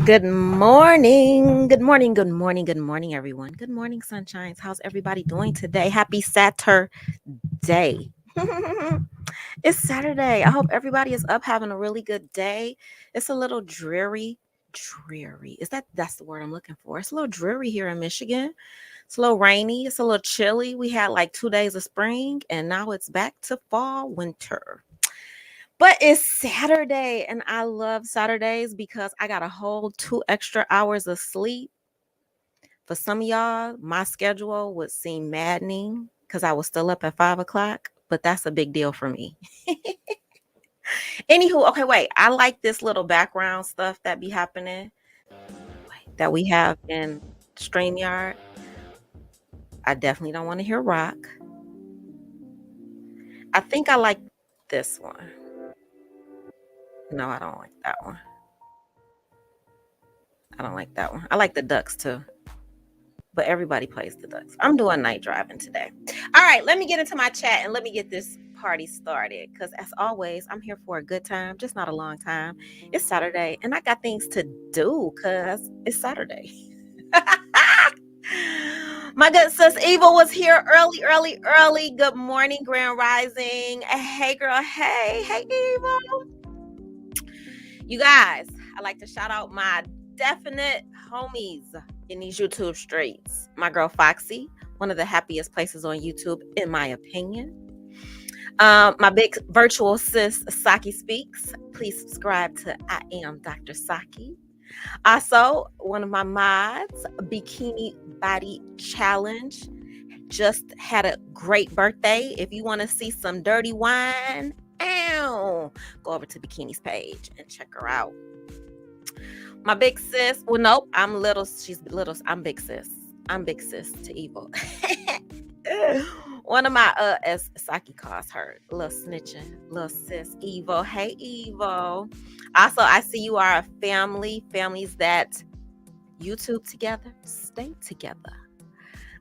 Good morning. Good morning. Good morning. Good morning, everyone. Good morning, sunshines. How's everybody doing today? Happy Saturday. It's Saturday. I hope everybody is up having a really good day. It's a little dreary. Dreary. That's the word I'm looking for? It's a little dreary here in Michigan. It's a little rainy. It's a little chilly. We had like 2 days of spring and now it's back to fall, winter. But it's Saturday, and I love Saturdays because I got a whole 2 extra hours of sleep. For some of y'all, my schedule would seem maddening because I was still up at 5 o'clock, but that's a big deal for me. Anywho, okay, wait. I like this little background stuff that be happening that we have in StreamYard. I definitely don't want to hear rock. I think I like this one. No, I don't like that one. I don't like that one. I like the ducks too. But everybody plays the ducks. I'm doing night driving today. All right, let me get into my chat and let me get this party started. Because as always, I'm here for a good time, just not a long time. It's Saturday, and I got things to do because it's Saturday. My good sis Eva was here early. Good morning, Grand Rising. Hey, girl. Hey, Eva. You guys, I like to shout out my definite homies in these YouTube streets. My girl Foxy, one of the happiest places on YouTube, in my opinion. My big virtual sis, Saki Speaks. Please subscribe to I Am Dr. Saki. Also, one of my mods, Bikini Body Challenge, just had a great birthday. If you want to see some dirty wine, go over to Bikini's page and check her out. My big sis, well, nope, I'm little. She's little. I'm big sis. I'm big sis to Evil. One of my, as Saki calls her, little snitching, little sis, Evo. Hey, Evo. Also, I see you are a family. Families that YouTube together, stay together.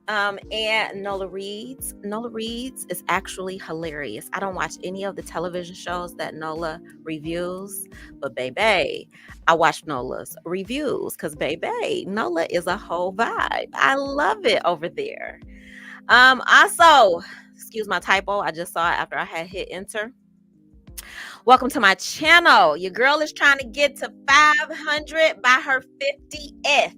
And Nola Reads. Nola Reads is actually hilarious. I don't watch any of the television shows that Nola reviews, but baby, I watch Nola's reviews because baby, Nola is a whole vibe. I love it over there. Also, excuse my typo. I just saw it after I had hit enter. Welcome to my channel. Your girl is trying to get to 500 by her 50th.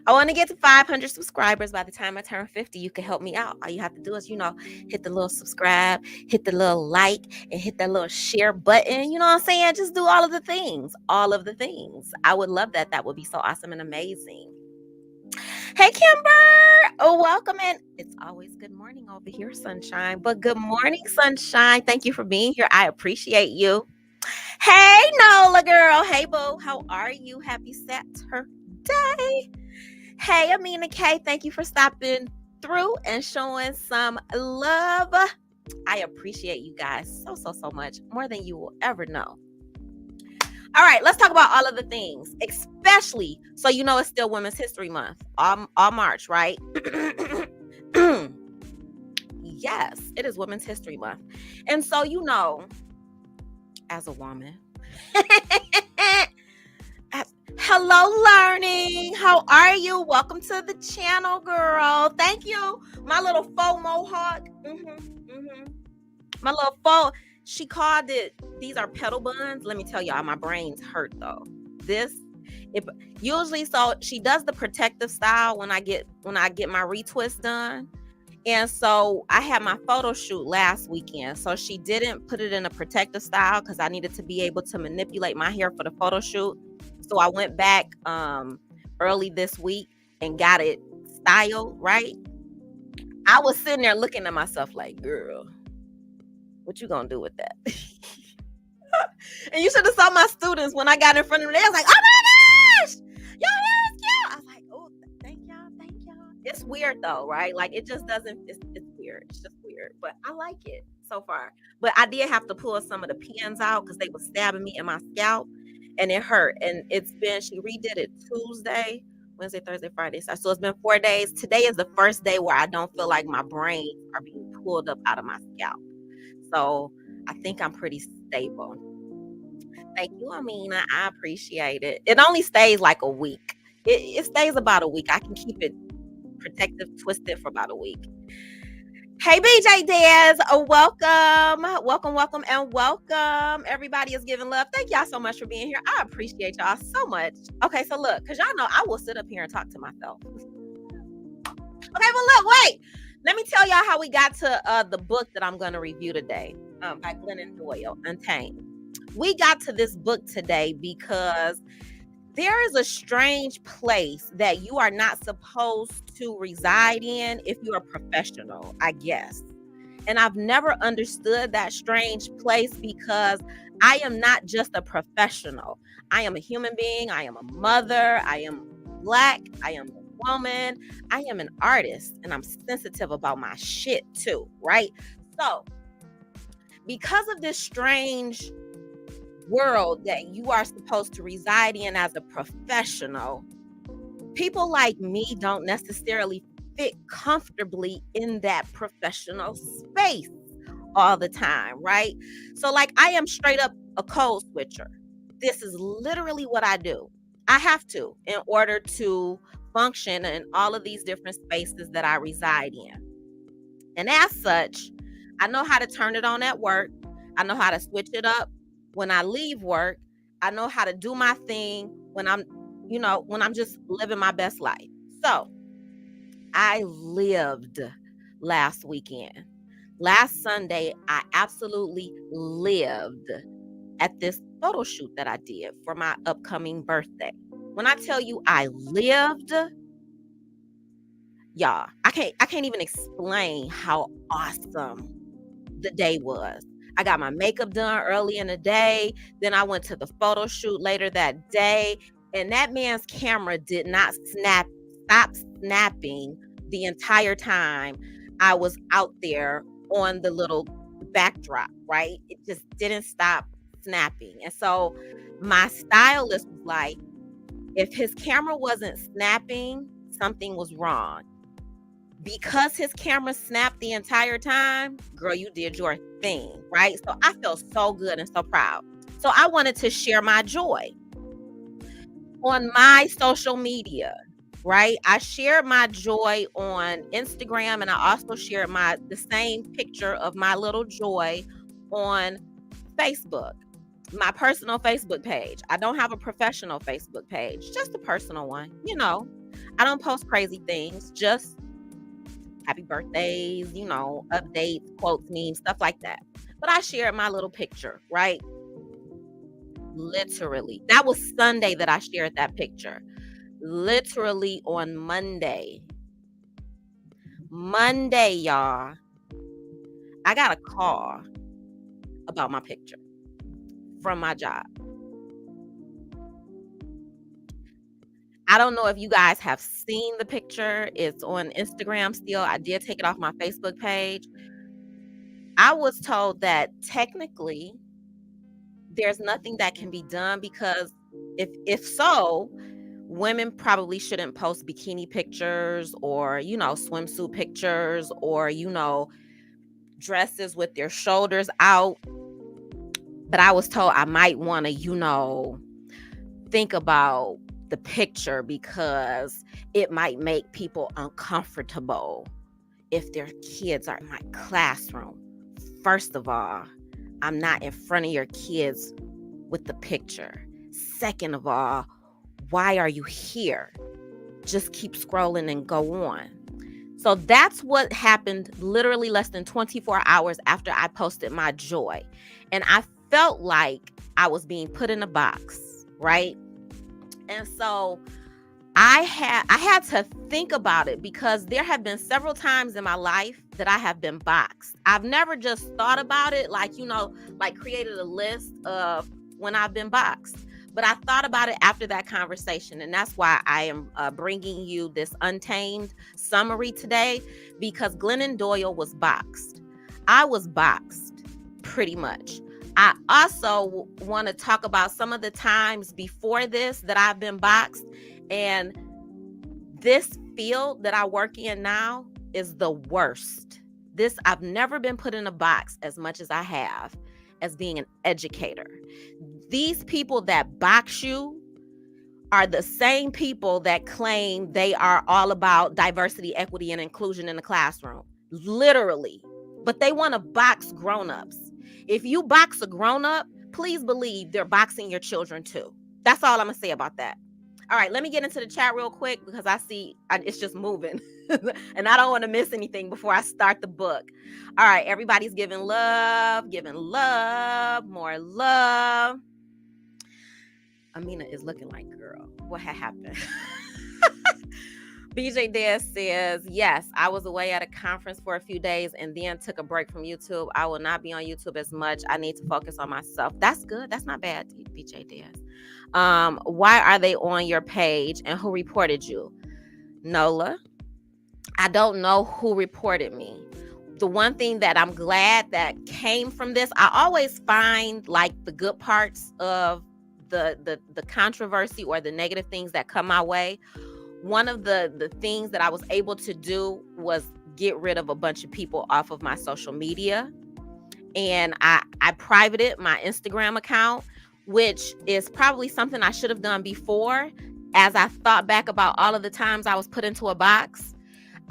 I want to get to 500 subscribers by the time I turn 50. You can help me out. All you have to do is, hit the little subscribe, hit the little like, and hit that little share button. You know what I'm saying? Just do all of the things. All of the things. I would love that. That would be so awesome and amazing. Hey, Kimber. Oh, welcome in. It's always good morning over here, sunshine. But good morning, sunshine. Thank you for being here. I appreciate you. Hey, Nola girl. Hey, boo. How are you? Happy Saturday. Hey, Amina K. Thank you for stopping through and showing some love. I appreciate you guys so much. More than you will ever know. All right, let's talk about all of the things, especially, so it's still Women's History Month, all March, right? Yes, it is Women's History Month. And so, as a woman, hello, learning. How are you? Welcome to the channel, girl. Thank you. My little faux mohawk. My little faux. She called it, these are pedal buns. Let me tell y'all, my brain's hurt though. Usually, so she does the protective style when I get my retwist done. And so I had my photo shoot last weekend. So she didn't put it in a protective style because I needed to be able to manipulate my hair for the photo shoot. So I went back early this week and got it styled, right? I was sitting there looking at myself like, girl, what you gonna do with that? And you should have saw my students when I got in front of them. They was like, oh my gosh, yo, that is cute. I was like, oh, thank y'all. It's weird though, right? Like it just doesn't, it's weird. It's just weird, but I like it so far. But I did have to pull some of the pins out because they were stabbing me in my scalp and it hurt. And she redid it Tuesday, Wednesday, Thursday, Friday. So it's been 4 days. Today is the first day where I don't feel like my brains are being pulled up out of my scalp. So I think I'm pretty stable. Thank you, Amina. I appreciate it. It only stays like a week. It stays about a week. I can keep it protective twisted for about a week. Hey, BJ Daz. Welcome. And welcome. Everybody is giving love. Thank y'all so much for being here. I appreciate y'all so much. Okay, so look, because y'all know I will sit up here and talk to myself. Okay, but look, wait. Let me tell y'all how we got to the book that I'm going to review today by Glennon Doyle, Untamed. We got to this book today because there is a strange place that you are not supposed to reside in if you're a professional, I guess. And I've never understood that strange place because I am not just a professional. I am a human being. I am a mother. I am Black. I am a woman. I am an artist and I'm sensitive about my shit too, right? So because of this strange world that you are supposed to reside in as a professional, people like me don't necessarily fit comfortably in that professional space all the time, right? So, like, I am straight up a code switcher. This is literally what I do. I have to in order to function in all of these different spaces that I reside in. And as such, I know how to turn it on at work. I know how to switch it up when I leave work. I know how to do my thing when I'm just living my best life. So I lived last weekend. Last Sunday, I absolutely lived at this photo shoot that I did for my upcoming birthday. When I tell you I lived, y'all, I can't even explain how awesome the day was. I got my makeup done early in the day. Then I went to the photo shoot later that day. And that man's camera did not stop snapping the entire time I was out there on the little backdrop, right? It just didn't stop snapping. And so my stylist was like, if his camera wasn't snapping, something was wrong. Because his camera snapped the entire time, girl, you did your thing, right? So I felt so good and so proud. So I wanted to share my joy on my social media, right? I shared my joy on Instagram, and I also shared the same picture of my little joy on Facebook, my personal Facebook page. I don't have a professional Facebook page, just a personal one. I don't post crazy things, just happy birthdays, updates, quotes, memes, stuff like that. But I shared my little picture, right? Literally. That was Sunday that I shared that picture. Literally on Monday, y'all, I got a call about my picture from my job. I don't know if you guys have seen the picture. It's on Instagram still. I did take it off my Facebook page. I was told that technically there's nothing that can be done because if so, women probably shouldn't post bikini pictures or, swimsuit pictures or, dresses with their shoulders out. But I was told I might want to, think about the picture because it might make people uncomfortable if their kids are in my classroom. First of all, I'm not in front of your kids with the picture. Second of all, why are you here? Just keep scrolling and go on. So that's what happened literally less than 24 hours after I posted my joy. And I felt like I was being put in a box, right? And so I had to think about it because there have been several times in my life that I have been boxed. I've never just thought about it like created a list of when I've been boxed. But I thought about it after that conversation. And that's why I am bringing you this Untamed summary today, because Glennon Doyle was boxed. I was boxed pretty much. I also want to talk about some of the times before this that I've been boxed. And this field that I work in now is the worst. I've never been put in a box as much as I have as being an educator. These people that box you are the same people that claim they are all about diversity, equity, and inclusion in the classroom. Literally. But they want to box grown-ups. If you box a grown-up, please believe they're boxing your children too. That's all I'm going to say about that. All right, let me get into the chat real quick because I see it's just moving. And I don't want to miss anything before I start the book. All right, everybody's giving love, more love. Amina is looking like, girl, what had happened? BJ Dez says, yes, I was away at a conference for a few days and then took a break from YouTube. I will not be on YouTube as much. I need to focus on myself. That's good. That's not bad, BJ Dez. Why are they on your page and who reported you? Nola, I don't know who reported me. the one thing that I'm glad that came from this, I always find like the good parts of the controversy or the negative things that come my way. One of the things that I was able to do was get rid of a bunch of people off of my social media. And I privated my Instagram account, which is probably something I should have done before, as I thought back about all of the times I was put into a box.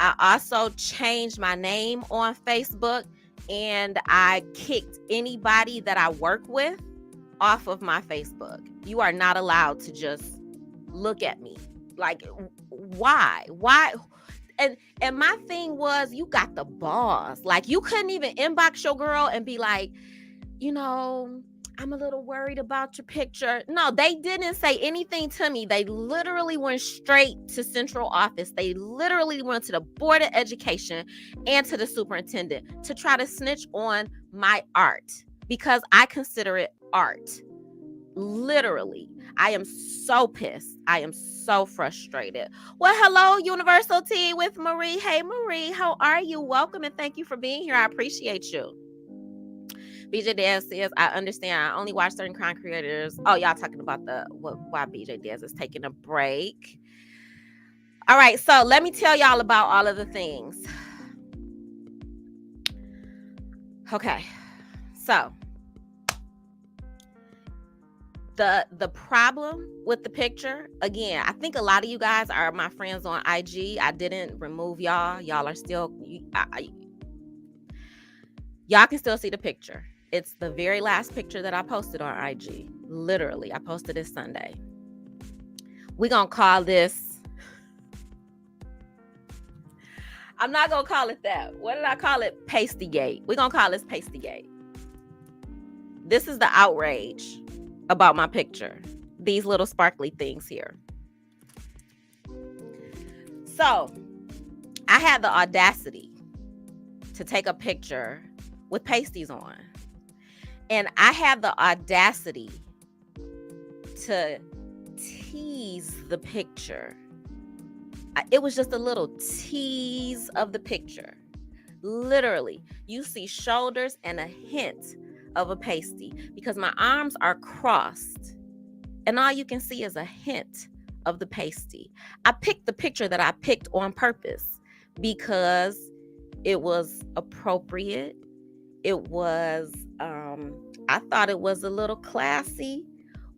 I also changed my name on Facebook, and I kicked anybody that I work with off of my Facebook. You are not allowed to just look at me. Like, why? And my thing was, you got the balls. Like, you couldn't even inbox your girl and be like, I'm a little worried about your picture. No, they didn't say anything to me. They literally went straight to central office. They literally went to the Board of Education and to the superintendent to try to snitch on my art, because I consider it art. Literally. I am so pissed. I am so frustrated. Well, hello, Universal Tea with Marie. Hey, Marie, how are you? Welcome, and thank you for being here. I appreciate you. BJ Daz says, I understand. I only watch certain content creators. Oh, y'all talking about why BJ Daz is taking a break. All right, so let me tell y'all about all of the things. Okay, so the problem with the picture, again, I think a lot of you guys are my friends on IG. I didn't remove y'all. Y'all are still, y'all can still see the picture. It's the very last picture that I posted on IG. Literally, I posted it Sunday. We're going to call this, I'm not going to call it that. What did I call it? Pastygate. We're going to call this Pastygate. This is the outrage about my picture. These little sparkly things here. So, I had the audacity to take a picture with pasties on. And I had the audacity to tease the picture. It was just a little tease of the picture. Literally, you see shoulders and a hint of a pasty because my arms are crossed. And all you can see is a hint of the pasty. I picked the picture that I picked on purpose because it was appropriate. It was, I thought it was a little classy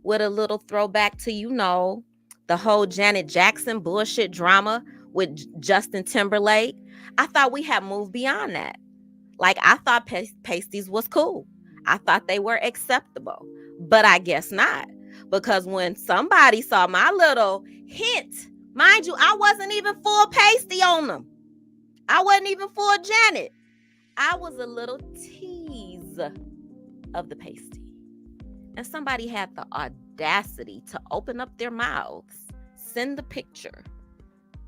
with a little throwback to, the whole Janet Jackson bullshit drama with Justin Timberlake. I thought we had moved beyond that. Like, I thought pasties was cool. I thought they were acceptable, but I guess not. Because when somebody saw my little hint, mind you, I wasn't even full pasty on them. I wasn't even full Janet. I was a little tease of the pasty. And somebody had the audacity to open up their mouths, send the picture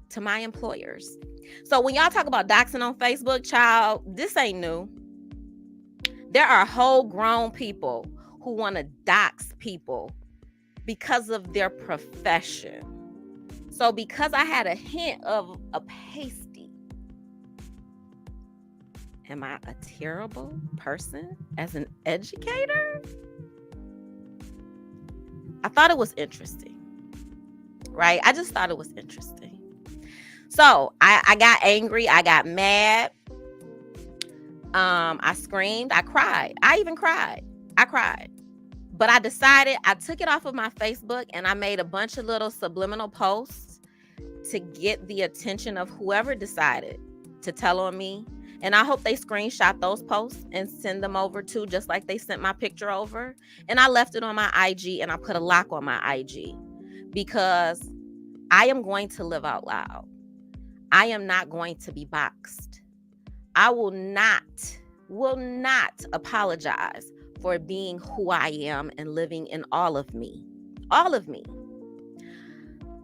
to my employers. So when y'all talk about doxing on Facebook, child, this ain't new. There are whole grown people who want to dox people because of their profession. So because I had a hint of a pasty, am I a terrible person as an educator? I thought it was interesting, right? I just thought it was interesting. So I got angry. I got mad. I screamed. I cried. I even cried. I cried. But I decided, I took it off of my Facebook and I made a bunch of little subliminal posts to get the attention of whoever decided to tell on me. And I hope they screenshot those posts and send them over too, just like they sent my picture over. And I left it on my IG and I put a lock on my IG because I am going to live out loud. I am not going to be boxed. I will not apologize for being who I am and living in all of me. All of me.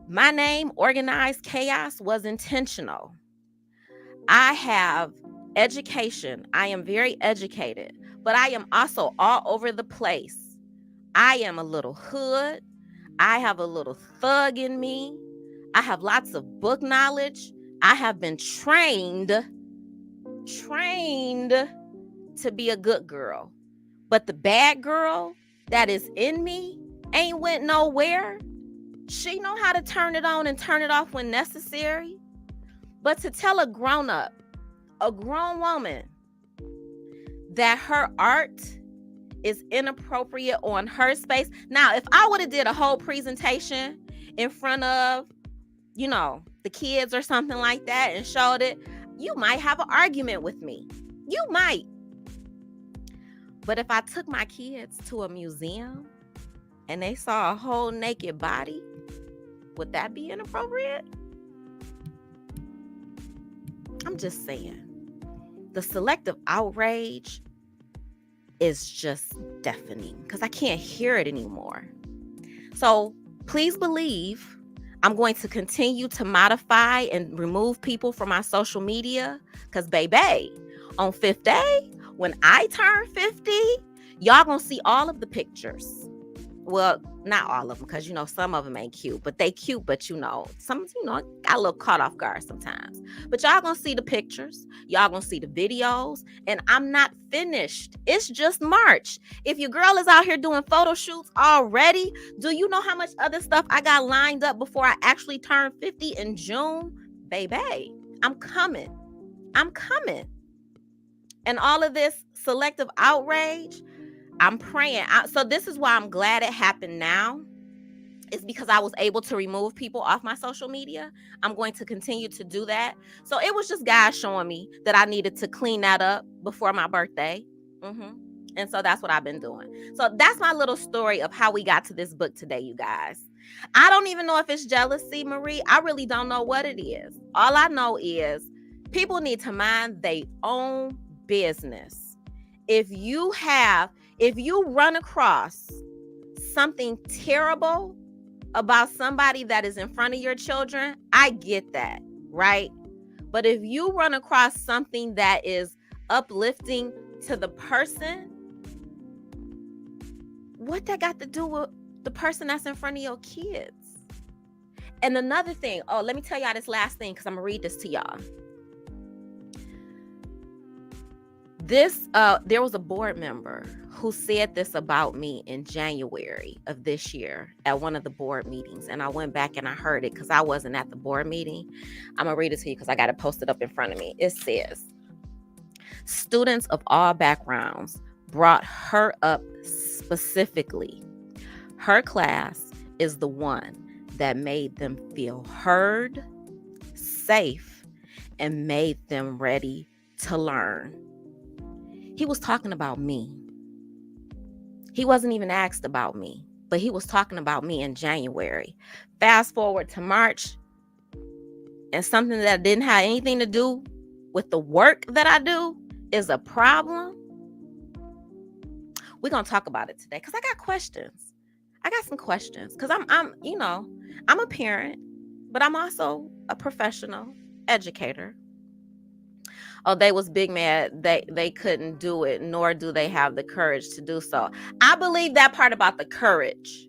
My name, Organized Chaos, was intentional. I have education. I am very educated, but I am also all over the place. I am a little hood. I have a little thug in me. I have lots of book knowledge. I have been trained trained to be a good girl. But the bad girl that is in me ain't went nowhere. She know how to turn it on and turn it off when necessary. But to tell a grown up, a grown woman, that her art is inappropriate on her space. Now, if I would have did a whole presentation in front of, the kids or something like that and showed it, you might have an argument with me. You might. But if I took my kids to a museum and they saw a whole naked body, would that be inappropriate? I'm just saying. The selective outrage is just deafening because I can't hear it anymore. So please believe I'm going to continue to modify and remove people from my social media because, baby, on 5th day, when I turn 50, y'all gonna see all of the pictures. Well, not all of them, because some of them ain't cute, but they cute, but some got a little caught off guard sometimes. But y'all gonna see the pictures, y'all gonna see the videos, and I'm not finished. It's just March. If your girl is out here doing photo shoots already, do you know how much other stuff I got lined up before I actually turn 50 in June? Baby, I'm coming. And all of this selective outrage, I'm praying. So this is why I'm glad it happened now. It's because I was able to remove people off my social media. I'm going to continue to do that. So it was just God showing me that I needed to clean that up before my birthday. And so that's what I've been doing. So that's my little story of how we got to this book today, you guys. I don't even know if it's jealousy, Marie. I really don't know what it is. All I know is people need to mind their own business. If you run across something terrible about somebody that is in front of your children, I get that, right? But if you run across something that is uplifting to the person, what that got to do with the person that's in front of your kids? And another thing, let me tell y'all this last thing because I'm going to read this to y'all. There was a board member who said this about me in January of this year at one of the board meetings. And I went back and I heard it because I wasn't at the board meeting. I'm going to read it to you because I got it posted up in front of me. It says, students of all backgrounds brought her up specifically. Her class is the one that made them feel heard, safe, and made them ready to learn. He was talking about me. He wasn't even asked about me, but he was talking about me in January. Fast forward to March, and something that didn't have anything to do with the work that I do is a problem. We're going to talk about it today because I got questions. I got some questions because I'm a parent, but I'm also a professional educator. Oh, they was big mad they couldn't do it, nor do they have the courage to do so. I believe that part about the courage.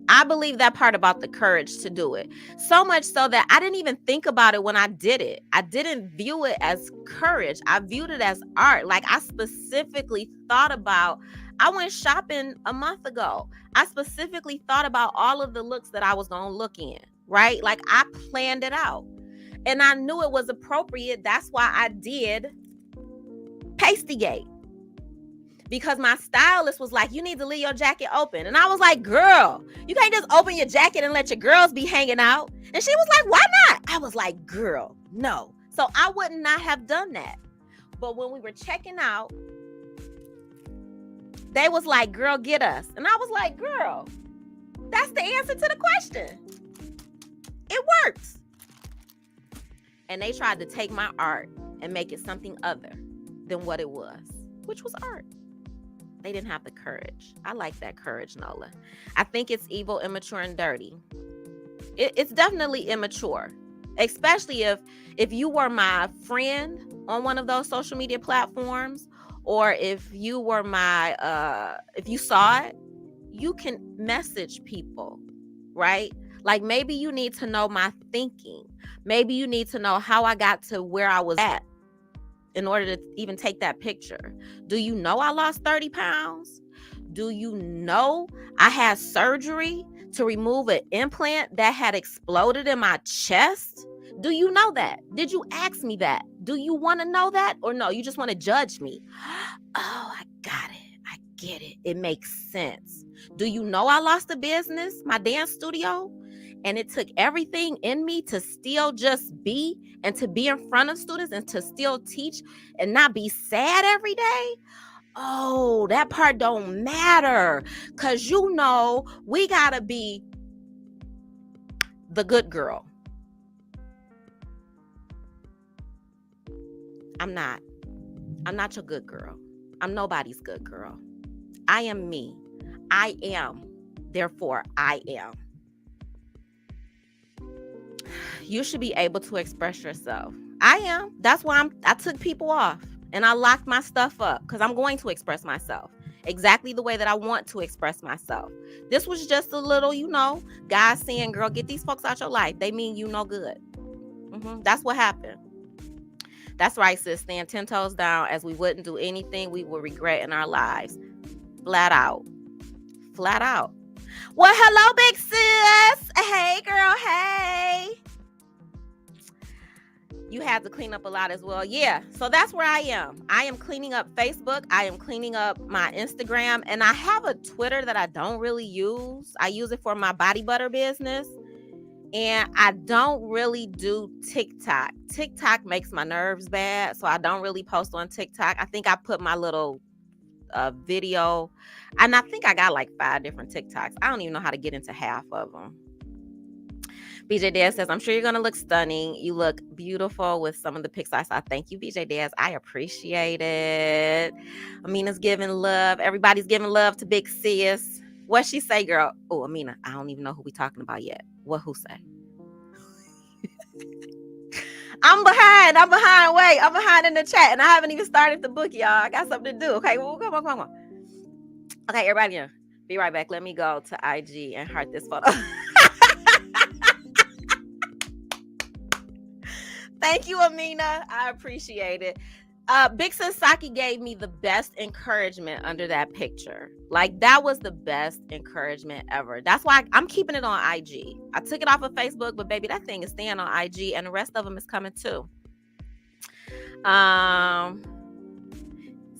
To do it. So much so that I didn't even think about it when I did it. I didn't view it as courage. I viewed it as art. Like I specifically thought about, I went shopping a month ago. I specifically thought about all of the looks that I was going to look in, right? Like I planned it out. And I knew it was appropriate. That's why I did Pastygate. Because my stylist was like, you need to leave your jacket open. And I was like, girl, you can't just open your jacket and let your girls be hanging out. And she was like, why not? I was like, girl, no. So I would not have done that. But when we were checking out, they was like, girl, get us. And I was like, girl, that's the answer to the question. It works. And they tried to take my art and make it something other than what it was, which was art. They didn't have the courage. I like that courage, Nola. I think it's evil, immature, and dirty. It's definitely immature, especially if you were my friend on one of those social media platforms, or if you were if you saw it, you can message people, right? Like maybe you need to know my thinking. Maybe you need to know how I got to where I was at. in order to even take that picture. Do you know I lost 30 pounds? Do you know I had surgery to remove an implant that had exploded in my chest? Do you know that? Did you ask me that? Do you want to know that? Or no, you just want to judge me? Oh, I got it. I get it. It makes sense. Do you know I lost a business, my dance studio? And it took everything in me to still just be and to be in front of students and to still teach and not be sad every day? Oh, that part don't matter, because you know we gotta be the good girl. I'm not your good girl. I'm nobody's good girl. I am me. I am. Therefore, I am. You should be able to express yourself. I am. That's why I took people off and I locked my stuff up, because I'm going to express myself exactly the way that I want to express myself. This was just a little, God saying, girl, get these folks out your life. They mean you no good. That's what happened. That's right, sis. Stand 10 toes down, as we wouldn't do anything we would regret in our lives. Flat out. Flat out. Well, hello, big sis. Hey, girl. Hey. You had to clean up a lot as well. Yeah. So that's where I am. I am cleaning up Facebook. I am cleaning up my Instagram. And I have a Twitter that I don't really use. I use it for my body butter business. And I don't really do TikTok. TikTok makes my nerves bad, so I don't really post on TikTok. I think I put my little video, and I think I got like 5 different TikToks. I don't even know how to get into half of them. BJ Daz says, I'm sure you're going to look stunning. You look beautiful with some of the pics I saw. Thank you, BJ Daz. I appreciate it. Amina's giving love. Everybody's giving love to big sis. What she say, girl? Oh, Amina, I don't even know who we talking about yet. What who say? I'm behind. Wait, I'm behind in the chat, and I haven't even started the book, y'all. I got something to do. Okay, well, come on. Okay, everybody, be right back. Let me go to IG and heart this photo. Thank you, Amina. I appreciate it. Big Sis Saki gave me the best encouragement under that picture. Like, that was the best encouragement ever. That's why I'm keeping it on IG. I took it off of Facebook, but baby, that thing is staying on IG, and the rest of them is coming too.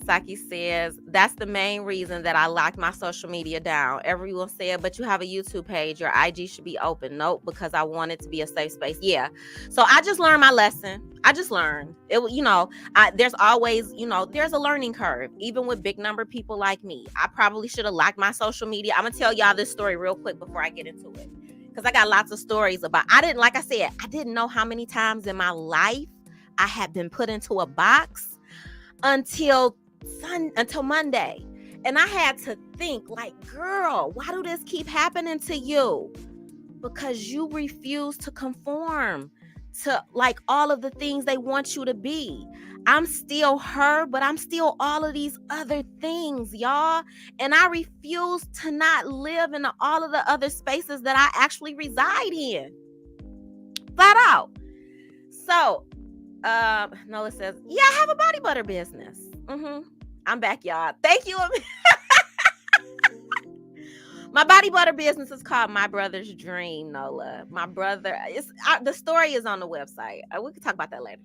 Saki says, that's the main reason that I locked my social media down. Everyone said, but you have a YouTube page. Your IG should be open. Nope, because I want it to be a safe space. Yeah. So I just learned my lesson. I just learned it. There's always, there's a learning curve, even with big number people like me. I probably should have locked my social media. I'm going to tell y'all this story real quick before I get into it, because I got lots of stories about, I didn't know how many times in my life I had been put into a box until Monday. And I had to think, like, girl, why do this keep happening to you? Because you refuse to conform to like all of the things they want you to be. I'm still her, but I'm still all of these other things, y'all. And I refuse to not live in all of the other spaces that I actually reside in. Flat out. So, Nola says, yeah, I have a body butter business. I'm back, y'all. Thank you. My body butter business is called My Brother's Dream, Nola. My brother, the story is on the website. We can talk about that later.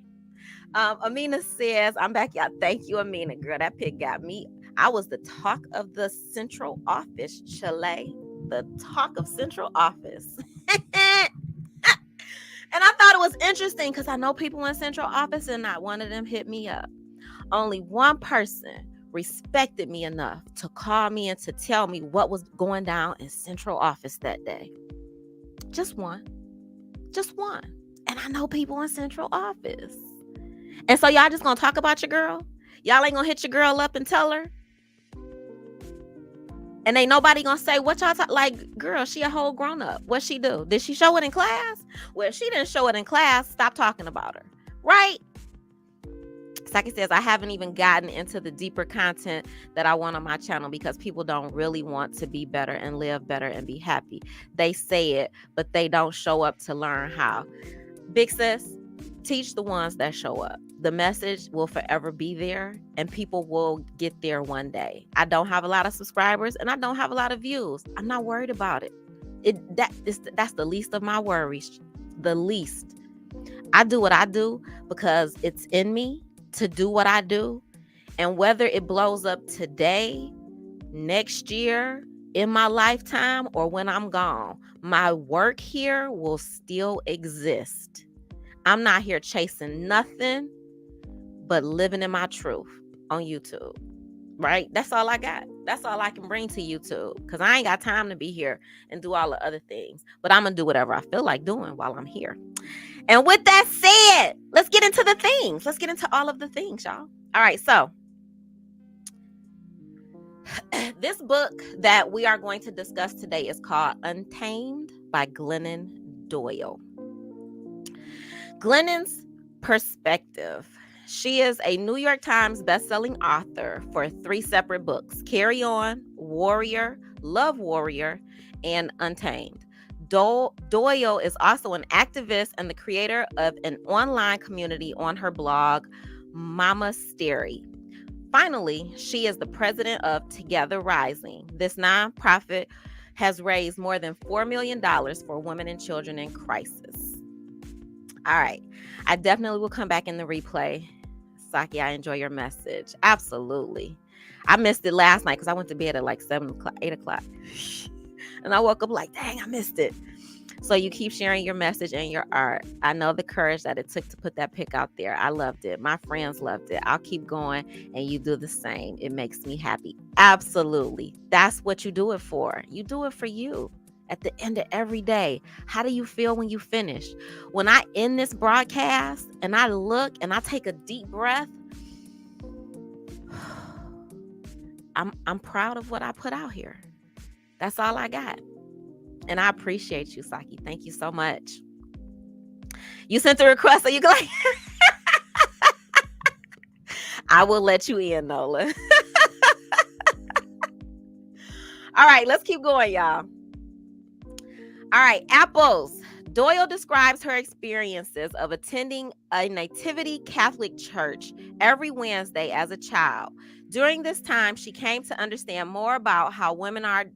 Amina says, I'm back, y'all. Thank you, Amina. Girl, that pic got me. I was the talk of the central office, Chile. The talk of central office. And I thought it was interesting because I know people in central office and not one of them hit me up. Only one person respected me enough to call me and to tell me what was going down in central office that day. Just one. And I know people in central office. And so y'all just gonna talk about your girl? Y'all ain't gonna hit your girl up and tell her? And ain't nobody gonna say what y'all talk like, girl, she a whole grown up. What she do? Did she show it in class? Well, if she didn't show it in class, stop talking about her. Right? Saki says, I haven't even gotten into the deeper content that I want on my channel because people don't really want to be better and live better and be happy. They say it, but they don't show up to learn how. Big sis, teach the ones that show up. the message will forever be there, and people will get there one day. I don't have a lot of subscribers and I don't have a lot of views. I'm not worried about it. That's the least of my worries. The least. I do what I do because it's in me to do what I do. And whether it blows up today, next year, in my lifetime, or when I'm gone, my work here will still exist. I'm not here chasing nothing but living in my truth on YouTube, right? That's all I got. That's all I can bring to YouTube, because I ain't got time to be here and do all the other things. But I'm going to do whatever I feel like doing while I'm here. And with that said, let's get into the things. Let's get into all of the things, y'all. All right, so this book that we are going to discuss today is called Untamed by Glennon Doyle. Glennon's perspective. She is a New York Times bestselling author for 3 separate books: Carry On, Warrior, Love Warrior, and Untamed. Doyle is also an activist and the creator of an online community on her blog, Mama Steri. Finally, she is the president of Together Rising. This nonprofit has raised more than $4 million for women and children in crisis. All right. I definitely will come back in the replay. Saki, I enjoy your message. Absolutely. I missed it last night because I went to bed at like 7 o'clock, 8 o'clock. And I woke up like, dang, I missed it. So you keep sharing your message and your art. I know the courage that it took to put that pic out there. I loved it. My friends loved it. I'll keep going and you do the same. It makes me happy. Absolutely. That's what you do it for. You do it for you. At the end of every day, how do you feel when you finish? When I end this broadcast and I look and I take a deep breath, I'm proud of what I put out here. That's all I got. And I appreciate you, Saki. Thank you so much. You sent the request, so you can like, I will let you in, Nola. All right, let's keep going, y'all. All right, apples. Doyle describes her experiences of attending a nativity Catholic church every Wednesday as a child. During this time, she came to understand more about how women are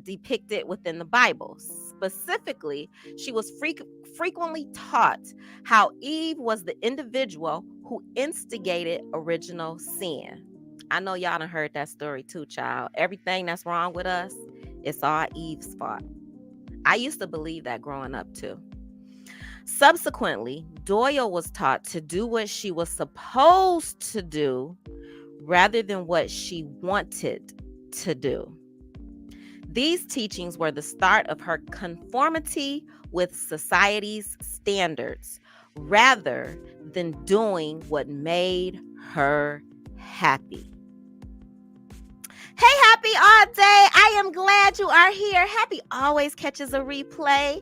depicted within the Bible. Specifically, she was frequently taught how Eve was the individual who instigated original sin. I know y'all done heard that story too, child. Everything that's wrong with us, it's all Eve's fault. I used to believe that growing up too. Subsequently, Doyle was taught to do what she was supposed to do rather than what she wanted to do. These teachings were the start of her conformity with society's standards rather than doing what made her happy. Hey, happy all day. I am glad you are here. Happy always catches a replay.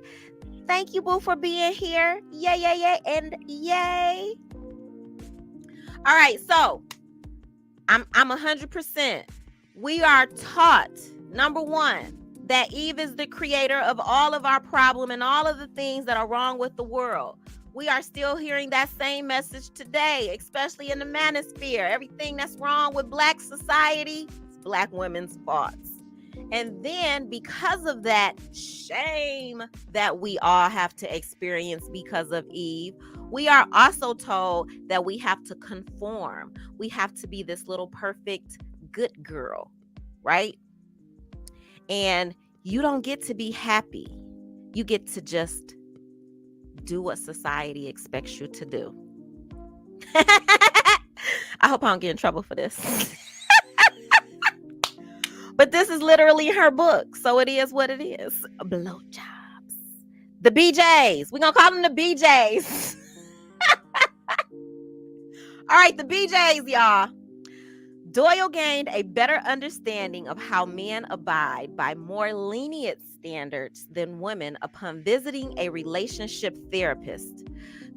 Thank you, boo, for being here. Yay, yay, yay, and yay. All right, so I'm 100%. We are taught, number one, that Eve is the creator of all of our problem and all of the things that are wrong with the world. We are still hearing that same message today, especially in the manosphere. Everything that's wrong with Black society, it's Black women's faults. And then because of that shame that we all have to experience because of Eve, we are also told that we have to conform. We have to be this little perfect good girl, right? And you don't get to be happy. You get to just do what society expects you to do. I hope I don't get in trouble for this. But this is literally her book, so it is what it is. Blowjobs. The BJs. We're going to call them the BJs. All right, the BJs, y'all. Doyle gained a better understanding of how men abide by more lenient standards than women upon visiting a relationship therapist.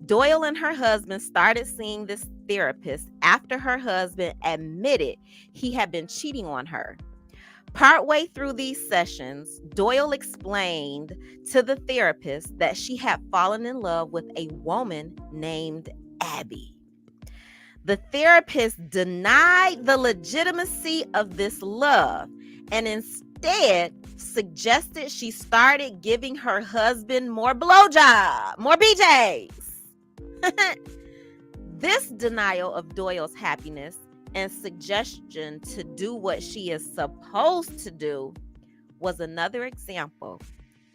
Doyle and her husband started seeing this therapist after her husband admitted he had been cheating on her. Partway through these sessions, Doyle explained to the therapist that she had fallen in love with a woman named Abby. The therapist denied the legitimacy of this love and instead suggested she started giving her husband more blowjob, more BJs. This denial of Doyle's happiness and suggestion to do what she is supposed to do was another example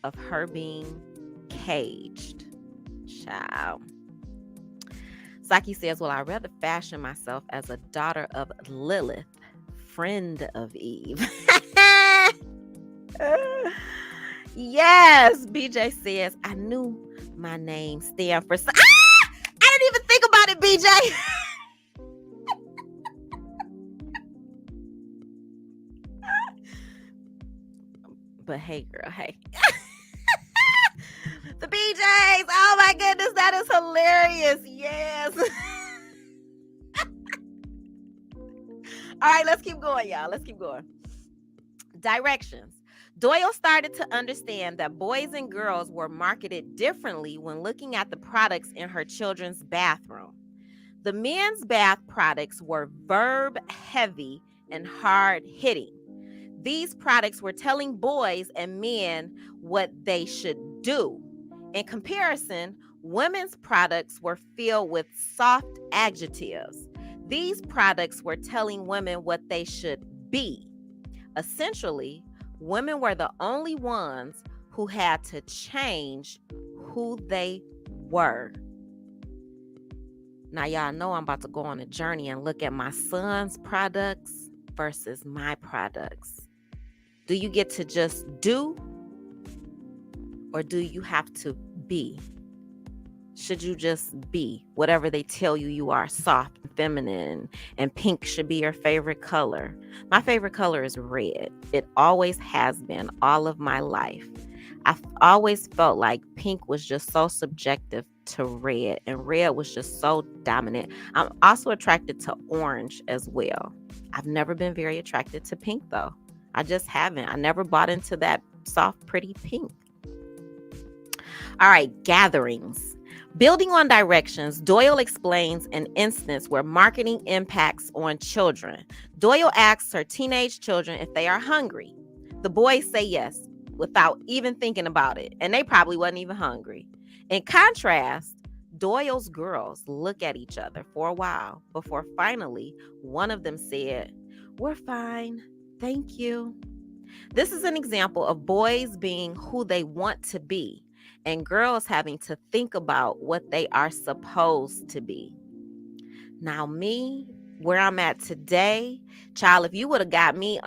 of her being caged. Child. Saki says, well, I'd rather fashion myself as a daughter of Lilith, friend of Eve. Yes, BJ says, I knew my name stand for... I didn't even think about it, BJ. But hey, girl, hey. The BJs. Oh my goodness, that is hilarious. Yes. All right, let's keep going, y'all. Let's keep going. Directions. Doyle started to understand that boys and girls were marketed differently when looking at the products in her children's bathroom. The men's bath products were verb heavy and hard hitting. These products were telling boys and men what they should do. In comparison, women's products were filled with soft adjectives. These products were telling women what they should be. Essentially, women were the only ones who had to change who they were. Now, y'all know I'm about to go on a journey and look at my son's products versus my products. Do you get to just do, or do you have to be? Should you just be whatever they tell you you are, soft, feminine, and pink should be your favorite color? My favorite color is red. It always has been all of my life. I've always felt like pink was just so subjective to red, and red was just so dominant. I'm also attracted to orange as well. I've never been very attracted to pink, though. I just haven't. I never bought into that soft, pretty pink. All right, gatherings. Building on directions, Doyle explains an instance where marketing impacts on children. Doyle asks her teenage children if they are hungry. The boys say yes without even thinking about it, and they probably wasn't even hungry. In contrast, Doyle's girls look at each other for a while before finally one of them said, "We're fine, thank you." This is an example of boys being who they want to be and girls having to think about what they are supposed to be. Now, me, where I'm at today, child, if you would have got me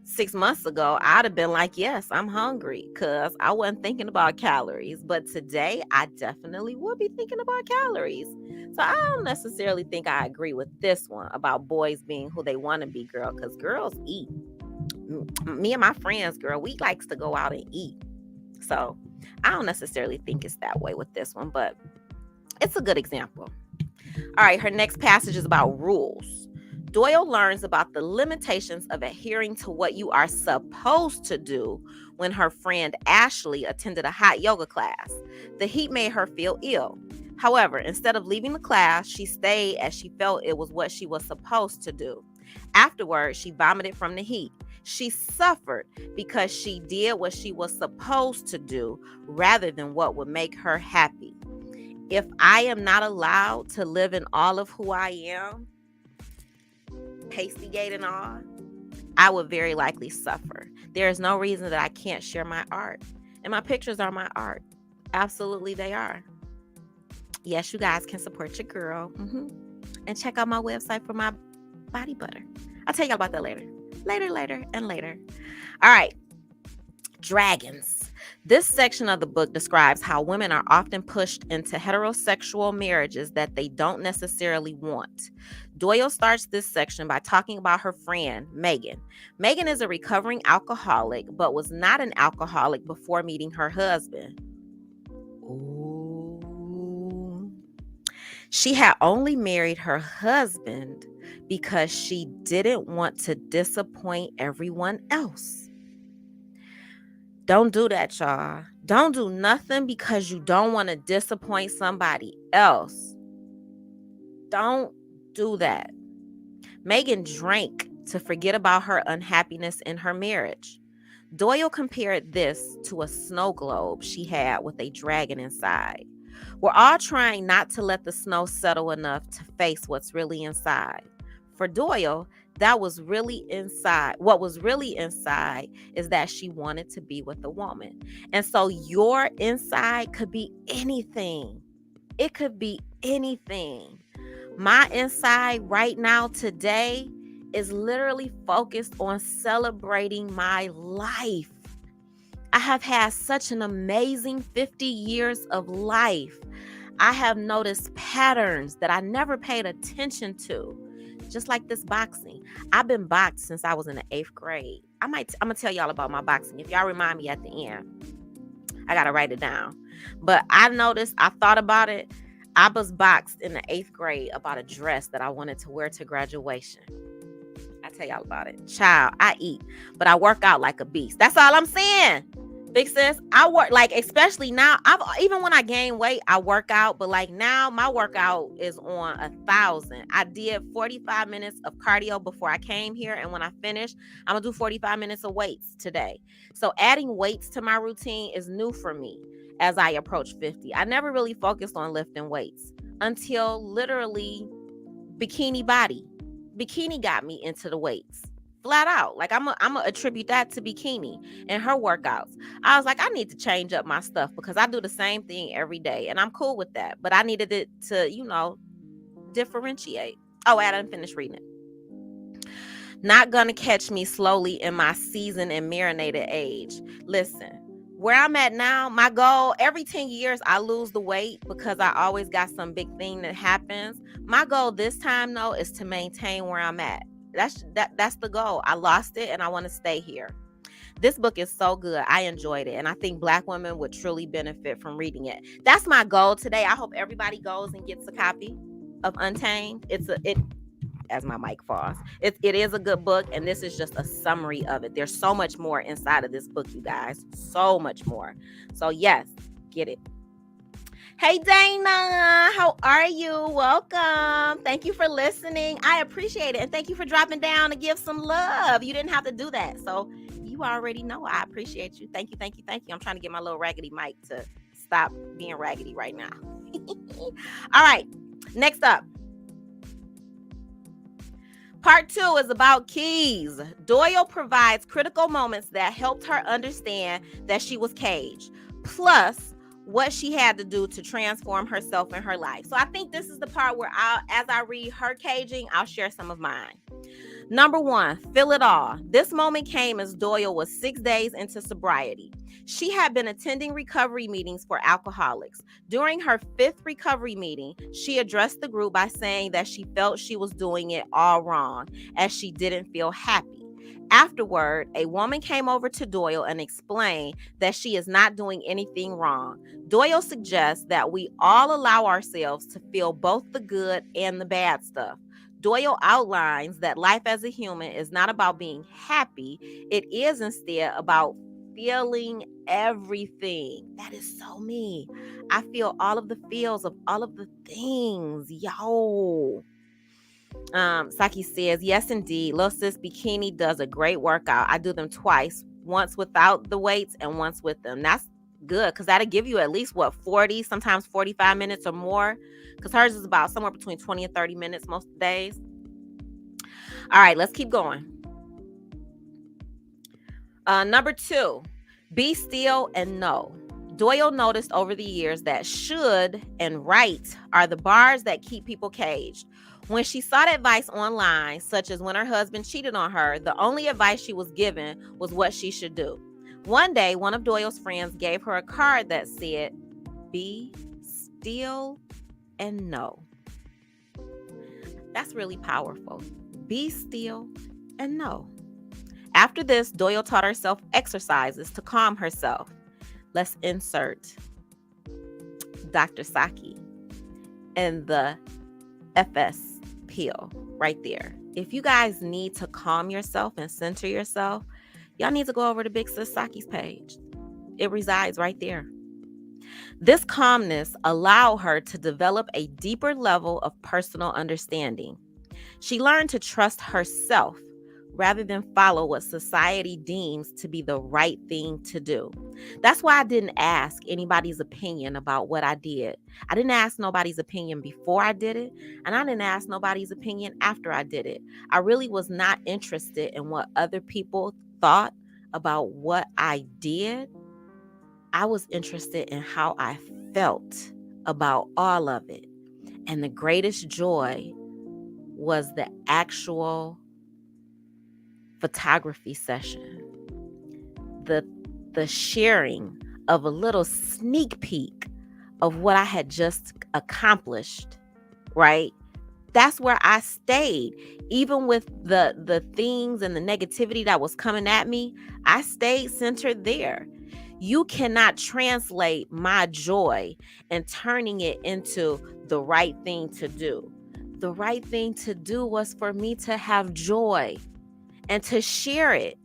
6 months ago, I'd have been like, yes, I'm hungry, because I wasn't thinking about calories. But today, I definitely would be thinking about calories. So I don't necessarily think I agree with this one about boys being who they want to be, girl, because girls eat. Me and my friends, girl, we likes to go out and eat. So I don't necessarily think it's that way with this one, but it's a good example. All right, her next passage is about rules. Doyle learns about the limitations of adhering to what you are supposed to do when her friend Ashley attended a hot yoga class. The heat made her feel ill. However, instead of leaving the class, she stayed as she felt it was what she was supposed to do. Afterwards, she vomited from the heat. She suffered because she did what she was supposed to do rather than what would make her happy. If I am not allowed to live in all of who I am, pasty gate and all, I would very likely suffer. There is no reason that I can't share my art. And my pictures are my art. Absolutely, they are. Yes, you guys can support your girl. And check out my website for my body butter. I'll tell y'all about that later. Later. All right. Dragons. This section of the book describes how women are often pushed into heterosexual marriages that they don't necessarily want. Doyle starts this section by talking about her friend, Megan. Megan is a recovering alcoholic, but was not an alcoholic before meeting her husband. Ooh. She had only married her husband because she didn't want to disappoint everyone else. Don't do that, y'all. Don't do nothing because you don't want to disappoint somebody else. Don't do that. Megan drank to forget about her unhappiness in her marriage. Doyle compared this to a snow globe she had with a dragon inside. We're all trying not to let the snow settle enough to face what's really inside. For Doyle, that was really inside. What was really inside is that she wanted to be with a woman. And so your inside could be anything. It could be anything. My inside right now today is literally focused on celebrating my life. I have had such an amazing 50 years of life. I have noticed patterns that I never paid attention to. Just like this boxing. I've been boxed since I was in the 8th grade. I'm gonna tell y'all about my boxing. If y'all remind me at the end, I gotta write it down. But I noticed, I thought about it. I was boxed in the 8th grade about a dress that I wanted to wear to graduation. I tell y'all about it. Child, I eat, but I work out like a beast. That's all I'm saying. Big sis, I work like, especially now. Even when I gain weight, I work out, but like now my workout is on 1,000. I did 45 minutes of cardio before I came here, and when I finish, I'm gonna do 45 minutes of weights today. So adding weights to my routine is new for me as I approach 50. I never really focused on lifting weights until literally bikini body. Bikini got me into the weights. Flat out. Like I'm gonna attribute that to Bikini and her workouts. I was like, I need to change up my stuff because I do the same thing every day and I'm cool with that. But I needed it to, differentiate. Oh, I didn't finish reading it. Not gonna catch me slowly in my seasoned and marinated age. Listen, where I'm at now, my goal, every 10 years I lose the weight because I always got some big thing that happens. My goal this time though is to maintain where I'm at. That's the goal. I lost it and I want to stay here. This book is so good. I enjoyed it. And I think Black women would truly benefit from reading it. That's my goal today. I hope everybody goes and gets a copy of Untamed. As my mic falls. It is a good book, and this is just a summary of it. There's so much more inside of this book, you guys. So much more. So yes, get it. Hey Dana, how are you? Welcome. Thank you for listening. I appreciate it. And thank you for dropping down to give some love. You didn't have to do that. So you already know I appreciate you. Thank you, thank you, thank you. I'm trying to get my little raggedy mic to stop being raggedy right now. All right, next up. Part 2 is about keys. Doyle provides critical moments that helped her understand that she was caged, plus what she had to do to transform herself in her life. So I think this is the part where as I read her caging, I'll share some of mine. Number 1, feel it all. This moment came as Doyle was 6 days into sobriety. She had been attending recovery meetings for alcoholics. During her 5th recovery meeting, she addressed the group by saying that she felt she was doing it all wrong, as she didn't feel happy. Afterward, a woman came over to Doyle and explained that she is not doing anything wrong. Doyle suggests that we all allow ourselves to feel both the good and the bad stuff. Doyle outlines that life as a human is not about being happy. It is instead about feeling everything. That is so me. I feel all of the feels of all of the things. Yo. Saki says, yes, indeed. Lil Sis Bikini does a great workout. I do them twice, once without the weights and once with them. That's good because that'll give you at least 40, sometimes 45 minutes or more, because hers is about somewhere between 20 and 30 minutes most days. All right, let's keep going. Number 2, be still and know. Doyle noticed over the years that should and right are the bars that keep people caged. When she sought advice online, such as when her husband cheated on her, the only advice she was given was what she should do. One day, one of Doyle's friends gave her a card that said, be still and know. That's really powerful. Be still and know. After this, Doyle taught herself exercises to calm herself. Let's insert Dr. Saki and the FS pill right there. If you guys need to calm yourself and center yourself, y'all need to go over to Big Sis Saki's page. It resides right there. This calmness allowed her to develop a deeper level of personal understanding. She learned to trust herself rather than follow what society deems to be the right thing to do. That's why I didn't ask anybody's opinion about what I did. I didn't ask nobody's opinion before I did it, and I didn't ask nobody's opinion after I did it. I really was not interested in what other people thought about what I did. I was interested in how I felt about all of it. And the greatest joy was the actual photography session, the sharing of a little sneak peek of what I had just accomplished, right? That's where I stayed. Even with the things and the negativity that was coming at me, I stayed centered there. You cannot translate my joy and turning it into the right thing to do. The right thing to do was for me to have joy and to share it.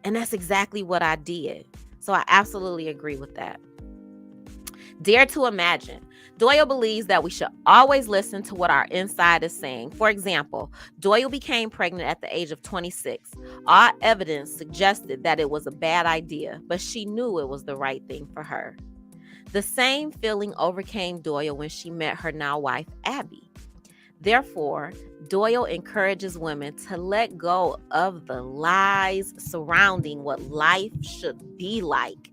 And that's exactly what I did. So I absolutely agree with that. Dare to imagine. Doyle believes that we should always listen to what our inside is saying. For example, Doyle became pregnant at the age of 26. All evidence suggested that it was a bad idea, but she knew it was the right thing for her. The same feeling overcame Doyle when she met her now wife, Abby. Therefore, Doyle encourages women to let go of the lies surrounding what life should be like.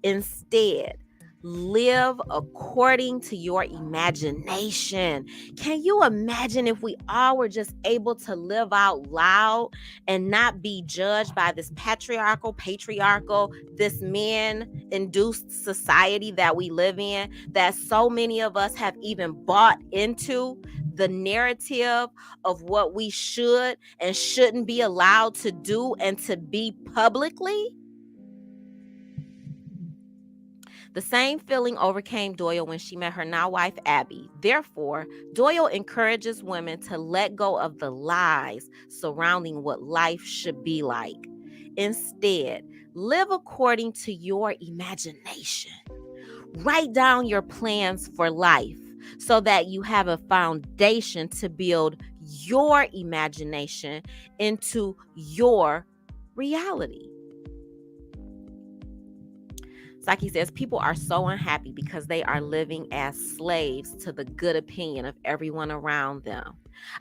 Instead, live according to your imagination. Can you imagine if we all were just able to live out loud and not be judged by this patriarchal, this man-induced society that we live in, that so many of us have even bought into the narrative of what we should and shouldn't be allowed to do and to be publicly? The same feeling overcame Doyle when she met her now wife, Abby. Therefore, Doyle encourages women to let go of the lies surrounding what life should be like. Instead, live according to your imagination. Write down your plans for life so that you have a foundation to build your imagination into your reality. Saki says, people are so unhappy because they are living as slaves to the good opinion of everyone around them.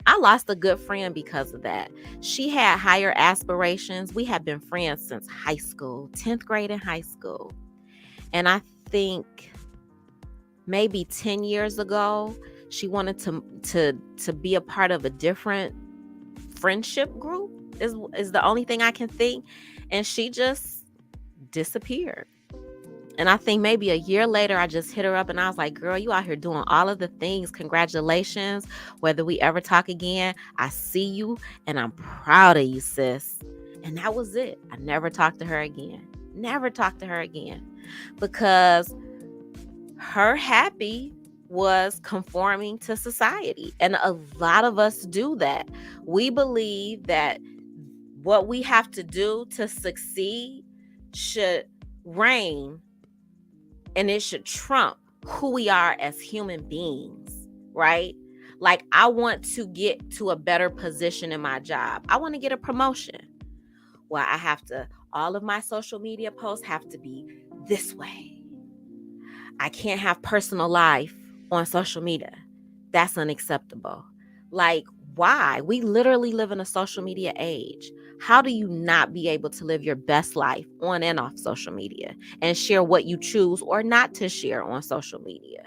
I lost a good friend because of that. She had higher aspirations. We have been friends since high school, 10th grade in high school. And I think maybe 10 years ago, she wanted to be a part of a different friendship group is the only thing I can think. And she just disappeared. And I think maybe a year later, I just hit her up and I was like, girl, you out here doing all of the things. Congratulations. Whether we ever talk again, I see you and I'm proud of you, sis. And that was it. I never talked to her again. Because her happy was conforming to society. And a lot of us do that. We believe that what we have to do to succeed should reign and it should trump who we are as human beings, right? Like, I want to get to a better position in my job. I want to get a promotion. Well, all of my social media posts have to be this way. I can't have personal life on social media. That's unacceptable. Like, why? We literally live in a social media age. How do you not be able to live your best life on and off social media and share what you choose or not to share on social media?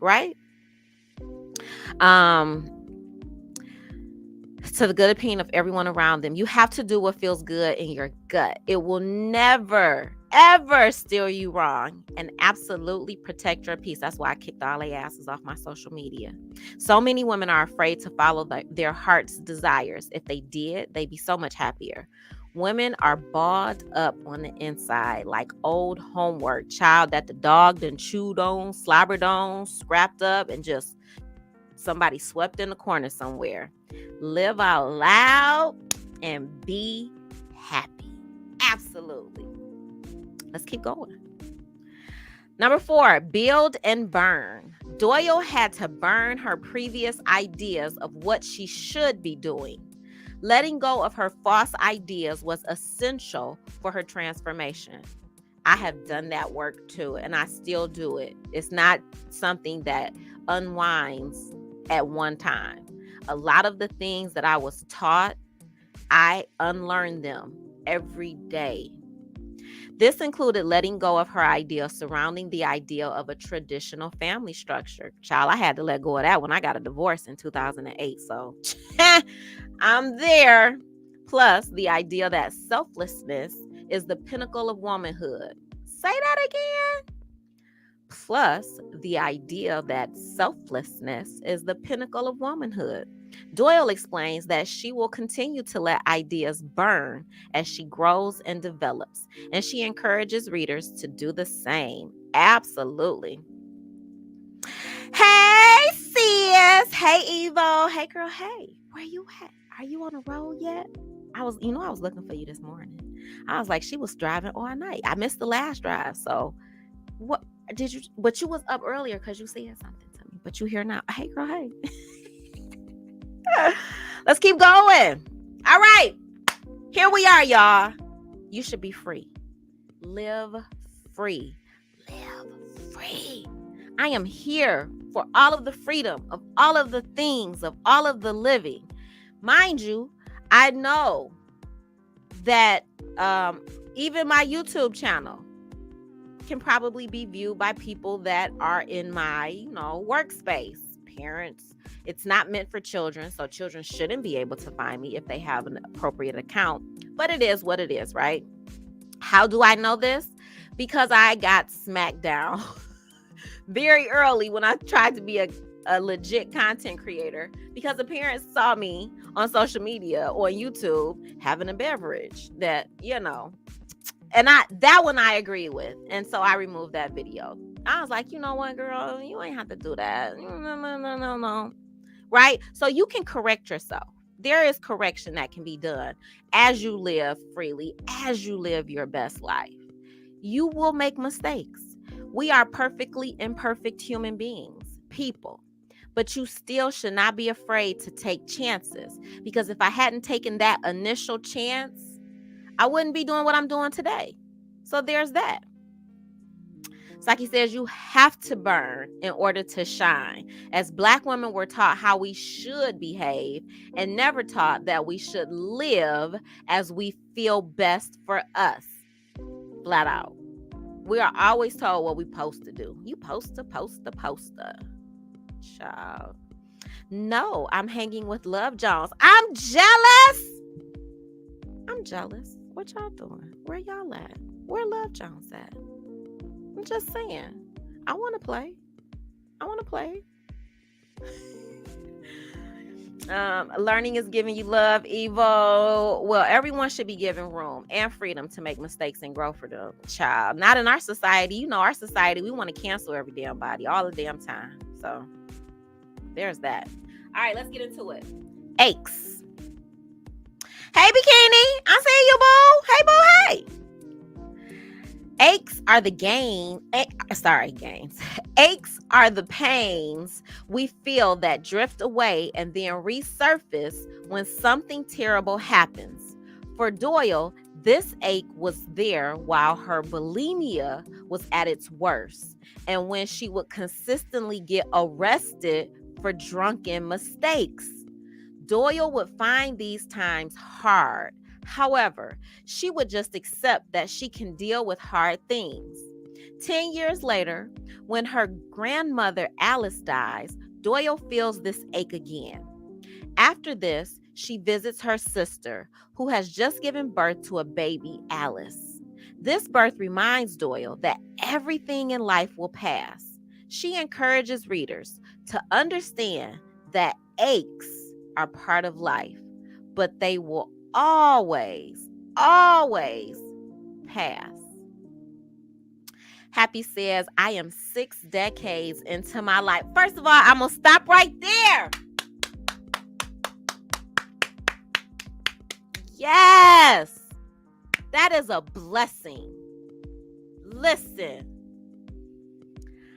Right? To the good opinion of everyone around them. You have to do what feels good in your gut. It will never, ever steer you wrong, and absolutely protect your peace. That's why I kicked all their asses off my social media. So many women are afraid to follow their heart's desires. If they did, they'd be so much happier. Women are balled up on the inside like old homework child that the dog done chewed on, slobbered on, scrapped up, and just somebody swept in the corner somewhere. Live out loud and be happy. Absolutely. Let's keep going. Number 4, build and burn. Doyle had to burn her previous ideas of what she should be doing. Letting go of her false ideas was essential for her transformation. I have done that work too, and I still do it. It's not something that unwinds at one time. A lot of the things that I was taught, I unlearned them every day. This included letting go of her idea surrounding the idea of a traditional family structure. Child, I had to let go of that when I got a divorce in 2008. So I'm there. Plus, the idea that selflessness is the pinnacle of womanhood. Say that again. Plus, the idea that selflessness is the pinnacle of womanhood. Doyle explains that she will continue to let ideas burn as she grows and develops, and she encourages readers to do the same. Absolutely. Hey, sis. Hey, Evo. Hey, girl. Hey, where you at? Are you on the road yet? I was looking for you this morning. I was like, she was driving all night. I missed the last drive. So what did you, but you was up earlier because you said something to me, but you here now. Hey, girl. Hey. Let's keep going. All right. Here we are, y'all. You should be free. Live free. Live free. I am here for all of the freedom of all of the things, of all of the living. Mind you, I know that even my YouTube channel can probably be viewed by people that are in my, workspace. Parents, it's not meant for children, so children shouldn't be able to find me if they have an appropriate account. But it is what it is, right? How do I know this? Because I got smacked down very early when I tried to be a legit content creator, because the parents saw me on social media or YouTube having a beverage that, and that one I agree with. And so I removed that video. I was like, you know what, girl, you ain't have to do that. No. Right? So you can correct yourself. There is correction that can be done as you live freely, as you live your best life. You will make mistakes. We are perfectly imperfect human beings, people. But you still should not be afraid to take chances, because if I hadn't taken that initial chance, I wouldn't be doing what I'm doing today. So there's that. Saki says you have to burn in order to shine. As Black women, we're taught how we should behave and never taught that we should live as we feel best for us. Flat out. We are always told what we're supposed to do. You poster. Child. No, I'm hanging with Love Jones. I'm jealous. What y'all doing? Where y'all at? Where Love Jones at? I'm just saying. I want to play. Learning is giving you love, Evo. Well, everyone should be given room and freedom to make mistakes and grow for them. Child, not in our society. Our society, we want to cancel every damn body all the damn time. So there's that. All right, let's get into it. Aches. Hey, Bikini. I see you, boo. Hey, boo, hey. Aches are the gains. Aches are the pains we feel that drift away and then resurface when something terrible happens. For Doyle, this ache was there while her bulimia was at its worst, and when she would consistently get arrested for drunken mistakes. Doyle would find these times hard. However, she would just accept that she can deal with hard things. 10 years later, when her grandmother Alice dies, Doyle feels this ache again. After this, she visits her sister, who has just given birth to a baby, Alice. This birth reminds Doyle that everything in life will pass. She encourages readers to understand that aches are part of life, but they will always pass. Happy says, I am 6 decades into my life. First of all, I'm going to stop right there. Yes, that is a blessing. Listen,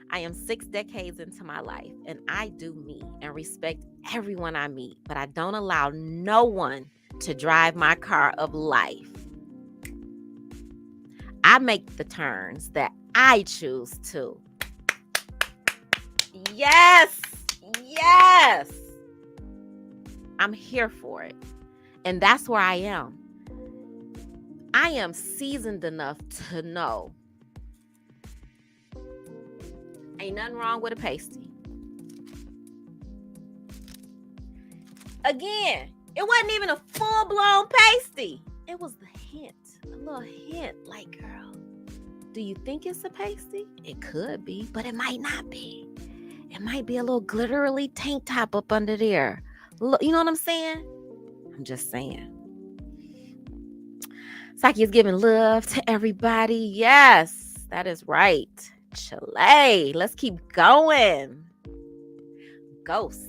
I am 6 decades into my life, and I do me and respect everyone I meet, but I don't allow no one to drive my car of life. I make the turns that I choose to. Yes, yes. I'm here for it. And that's where I am. I am seasoned enough to know ain't nothing wrong with a pasty. Again, it wasn't even a full-blown pasty. It was the hint, a little hint, like, girl, do you think it's a pasty? It could be, but it might not be. It might be a little glittery tank top up under there. You know what I'm saying? I'm just saying. Saki is giving love to everybody. Yes, that is right. Chile. Let's keep going. Ghosts.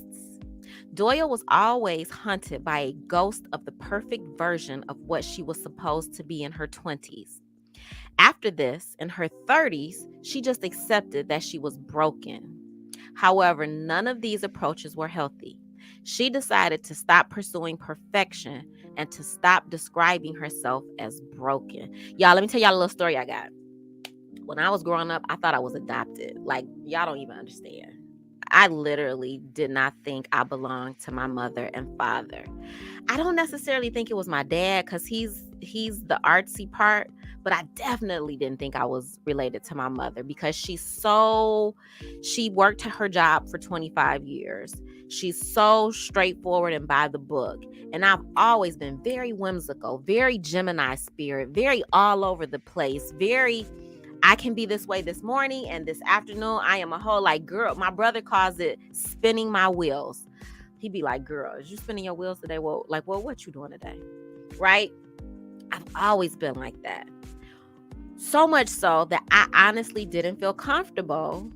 Doyle was always hunted by a ghost of the perfect version of what she was supposed to be in her 20s. After this, in her 30s, she just accepted that she was broken. However, none of these approaches were healthy. She decided to stop pursuing perfection and to stop describing herself as broken. Y'all, let me tell y'all a little story I got. When I was growing up, I thought I was adopted. Like, y'all don't even understand. I literally did not think I belonged to my mother and father. I don't necessarily think it was my dad because he's the artsy part, but I definitely didn't think I was related to my mother because she worked her job for 25 years. She's so straightforward and by the book. And I've always been very whimsical, very Gemini spirit, very all over the place, very, I can be this way this morning and this afternoon. I am a whole like girl. My brother calls it spinning my wheels. He'd be like, girl, is you spinning your wheels today? Well, what you doing today? Right? I've always been like that. So much so that I honestly didn't feel comfortable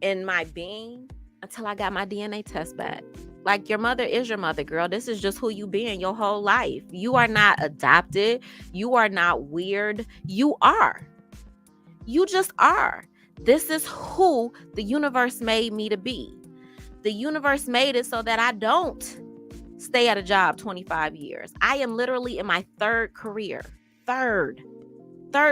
in my being until I got my DNA test back. Like, your mother is your mother, girl. This is just who you been your whole life. You are not adopted. You are not weird. You are. You just are. This is who the universe made me to be. The universe made it so that I don't stay at a job 25 years. I am literally in my third career. Third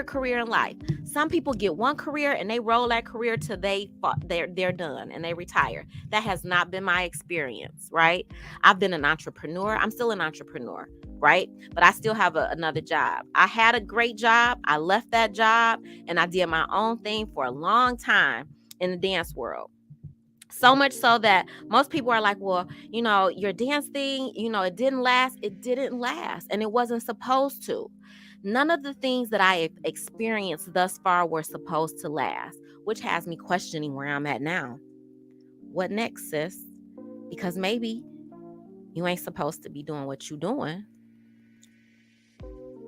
career in life. Some people get one career and they roll that career till they're done and they retire. That has not been my experience, right? I've been an entrepreneur. I'm still an entrepreneur, right? But I still have another job. I had a great job. I left that job and I did my own thing for a long time in the dance world. So much so that most people are like, well, your dance thing, it didn't last. It didn't last. And it wasn't supposed to. None of the things that I have experienced thus far were supposed to last, which has me questioning where I'm at now. What next, sis? Because maybe you ain't supposed to be doing what you're doing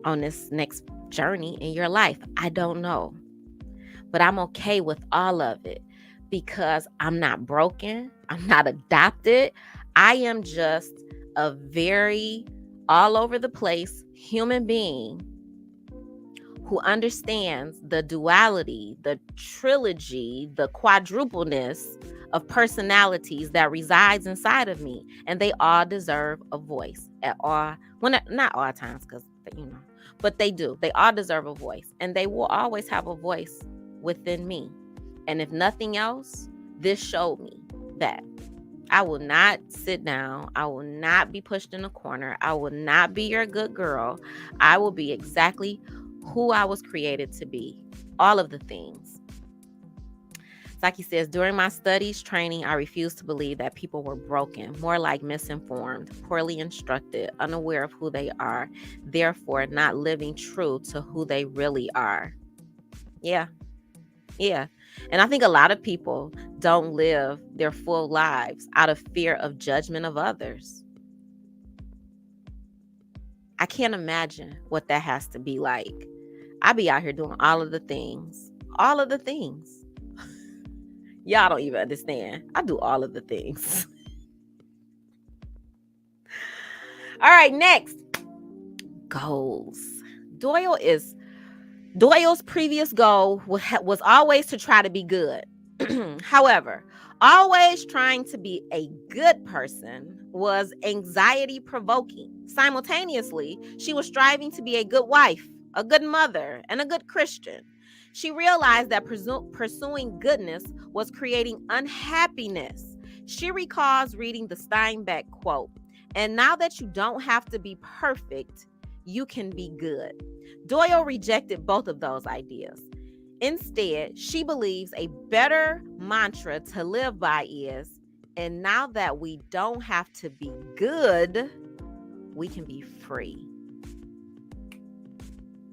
on this next journey in your life. I don't know. But I'm okay with all of it. Because I'm not broken. I'm not adopted. I am just a very all over the place human being who understands the duality, the trilogy, the quadrupleness of personalities that resides inside of me. And they all deserve a voice at all. Well, not all times, because, but they do. They all deserve a voice. And they will always have a voice within me. And if nothing else, this showed me that I will not sit down. I will not be pushed in a corner. I will not be your good girl. I will be exactly who I was created to be. All of the things. Saki says, during my studies training, I refused to believe that people were broken, more like misinformed, poorly instructed, unaware of who they are, therefore not living true to who they really are. Yeah. And I think a lot of people don't live their full lives out of fear of judgment of others. I can't imagine what that has to be like. I be out here doing all of the things. Y'all don't even understand. I do all of the things. All right, next. Goals. Doyle's previous goal was always to try to be good. However, always trying to be a good person was anxiety provoking. Simultaneously, she was striving to be a good wife, a good mother, and a good Christian. She realized that pursuing goodness was creating unhappiness. She recalls reading the Steinbeck quote, "And now that you don't have to be perfect, you can be good." Doyle rejected both of those ideas. Instead, she believes a better mantra to live by is, "And now that we don't have to be good, we can be free."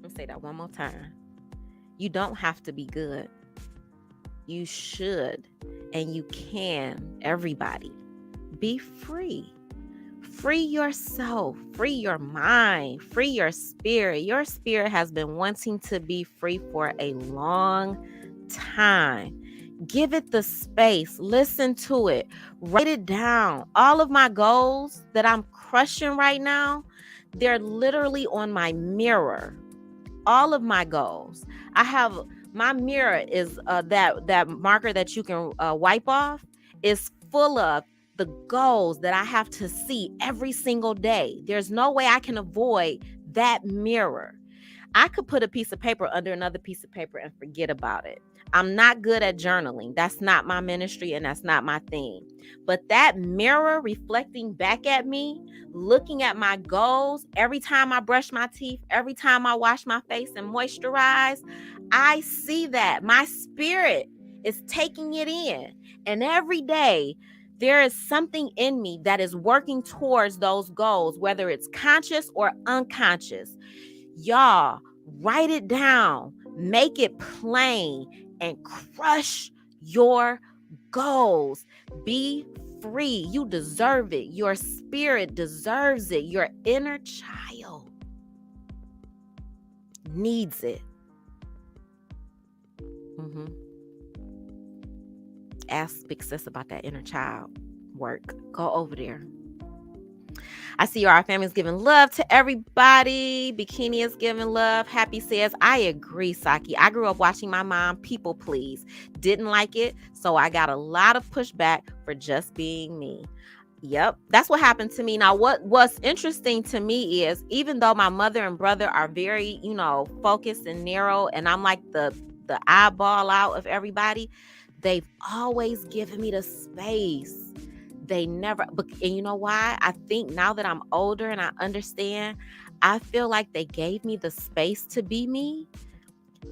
I'll say that one more time. You don't have to be good. You should and you can, everybody, be free. Free yourself, free your mind, free your spirit. Your spirit has been wanting to be free for a long time. Give it the space. Listen to it. Write it down. All of my goals that I'm crushing right now, they're literally on my mirror. All of my goals. I have my mirror is that marker that you can wipe off is full of the goals that I have to see every single day. There's no way I can avoid that mirror. I could put a piece of paper under another piece of paper and forget about it. I'm not good at journaling. That's not my ministry and that's not my thing. But that mirror reflecting back at me, looking at my goals, every time I brush my teeth, every time I wash my face and moisturize, I see that. My spirit is taking it in. And every day, there is something in me that is working towards those goals, whether it's conscious or unconscious. Y'all, write it down, make it plain, and crush your goals. Be free. You deserve it. Your spirit deserves it. Your inner child needs it. Ask Big Sis about that inner child work. Go over there. I see our family is giving love to everybody. Bikini is giving love. Happy says, I agree, Saki. I grew up watching my mom people please. Didn't like it, so I got a lot of pushback for just being me. Yep, that's what happened to me. Now, what's interesting to me is, even though my mother and brother are very, focused and narrow, and I'm like the eyeball out of everybody, they've always given me the space. They never, and you know why? I think now that I'm older and I understand, I feel like they gave me the space to be me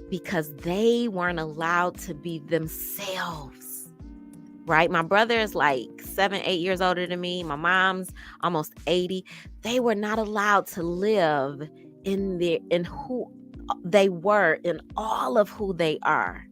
because they weren't allowed to be themselves, right? My brother is like 7-8 years older than me. My mom's almost 80. They were not allowed to live in who they were, in all of who they are.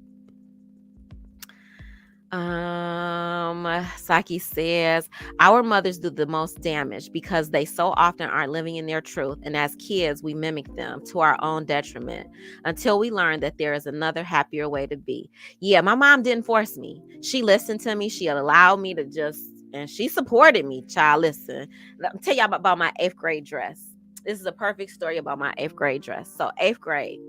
Saki says, our mothers do the most damage because they so often aren't living in their truth. And as kids, we mimic them to our own detriment until we learn that there is another happier way to be. Yeah, my mom didn't force me. She listened to me. She allowed me to and she supported me. Child, listen, let me tell y'all about my 8th grade dress. This is a perfect story about my 8th grade dress. So 8th grade.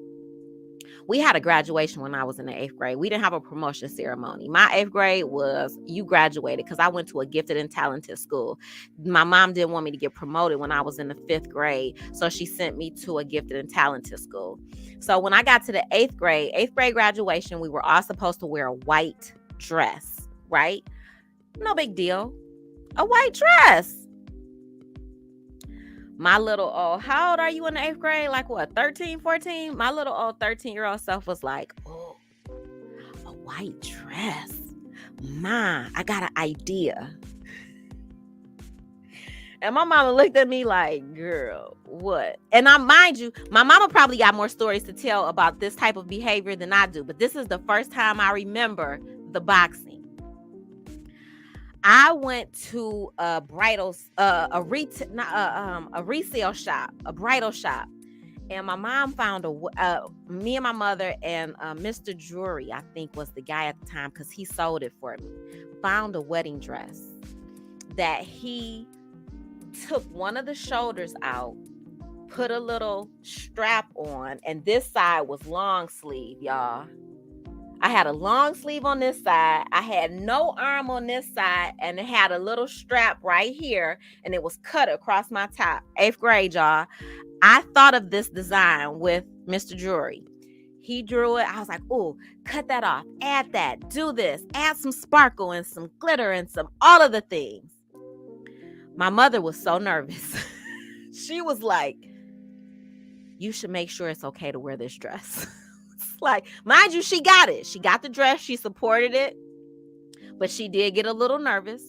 We had a graduation when I was in the 8th grade. We didn't have a promotion ceremony. My 8th grade was you graduated because I went to a gifted and talented school. My mom didn't want me to get promoted when I was in the 5th grade. So she sent me to a gifted and talented school. So when I got to the 8th grade graduation, we were all supposed to wear a white dress, right? No big deal. A white dress. My little old, how old are you in the 8th grade? Like what, 13, 14? My little old 13-year-old self was like, oh, a white dress. Ma, I got an idea. And my mama looked at me like, girl, what? And mind you, my mama probably got more stories to tell about this type of behavior than I do. But this is the first time I remember the boxing. I went to a resale shop, a bridal shop, and my mom found me and my mother and Mr. Drury, I think was the guy at the time because he sold it for me, found a wedding dress that he took one of the shoulders out, put a little strap on, and this side was long sleeve, y'all. I had a long sleeve on this side. I had no arm on this side, and it had a little strap right here, and it was cut across my top. 8th grade, y'all. I thought of this design with Mr. Drury. He drew it. I was like, oh, cut that off. Add that. Do this. Add some sparkle and some glitter and all of the things. My mother was so nervous. She was like, you should make sure it's okay to wear this dress. Like, mind you, she got it. She got the dress. She supported it. But she did get a little nervous.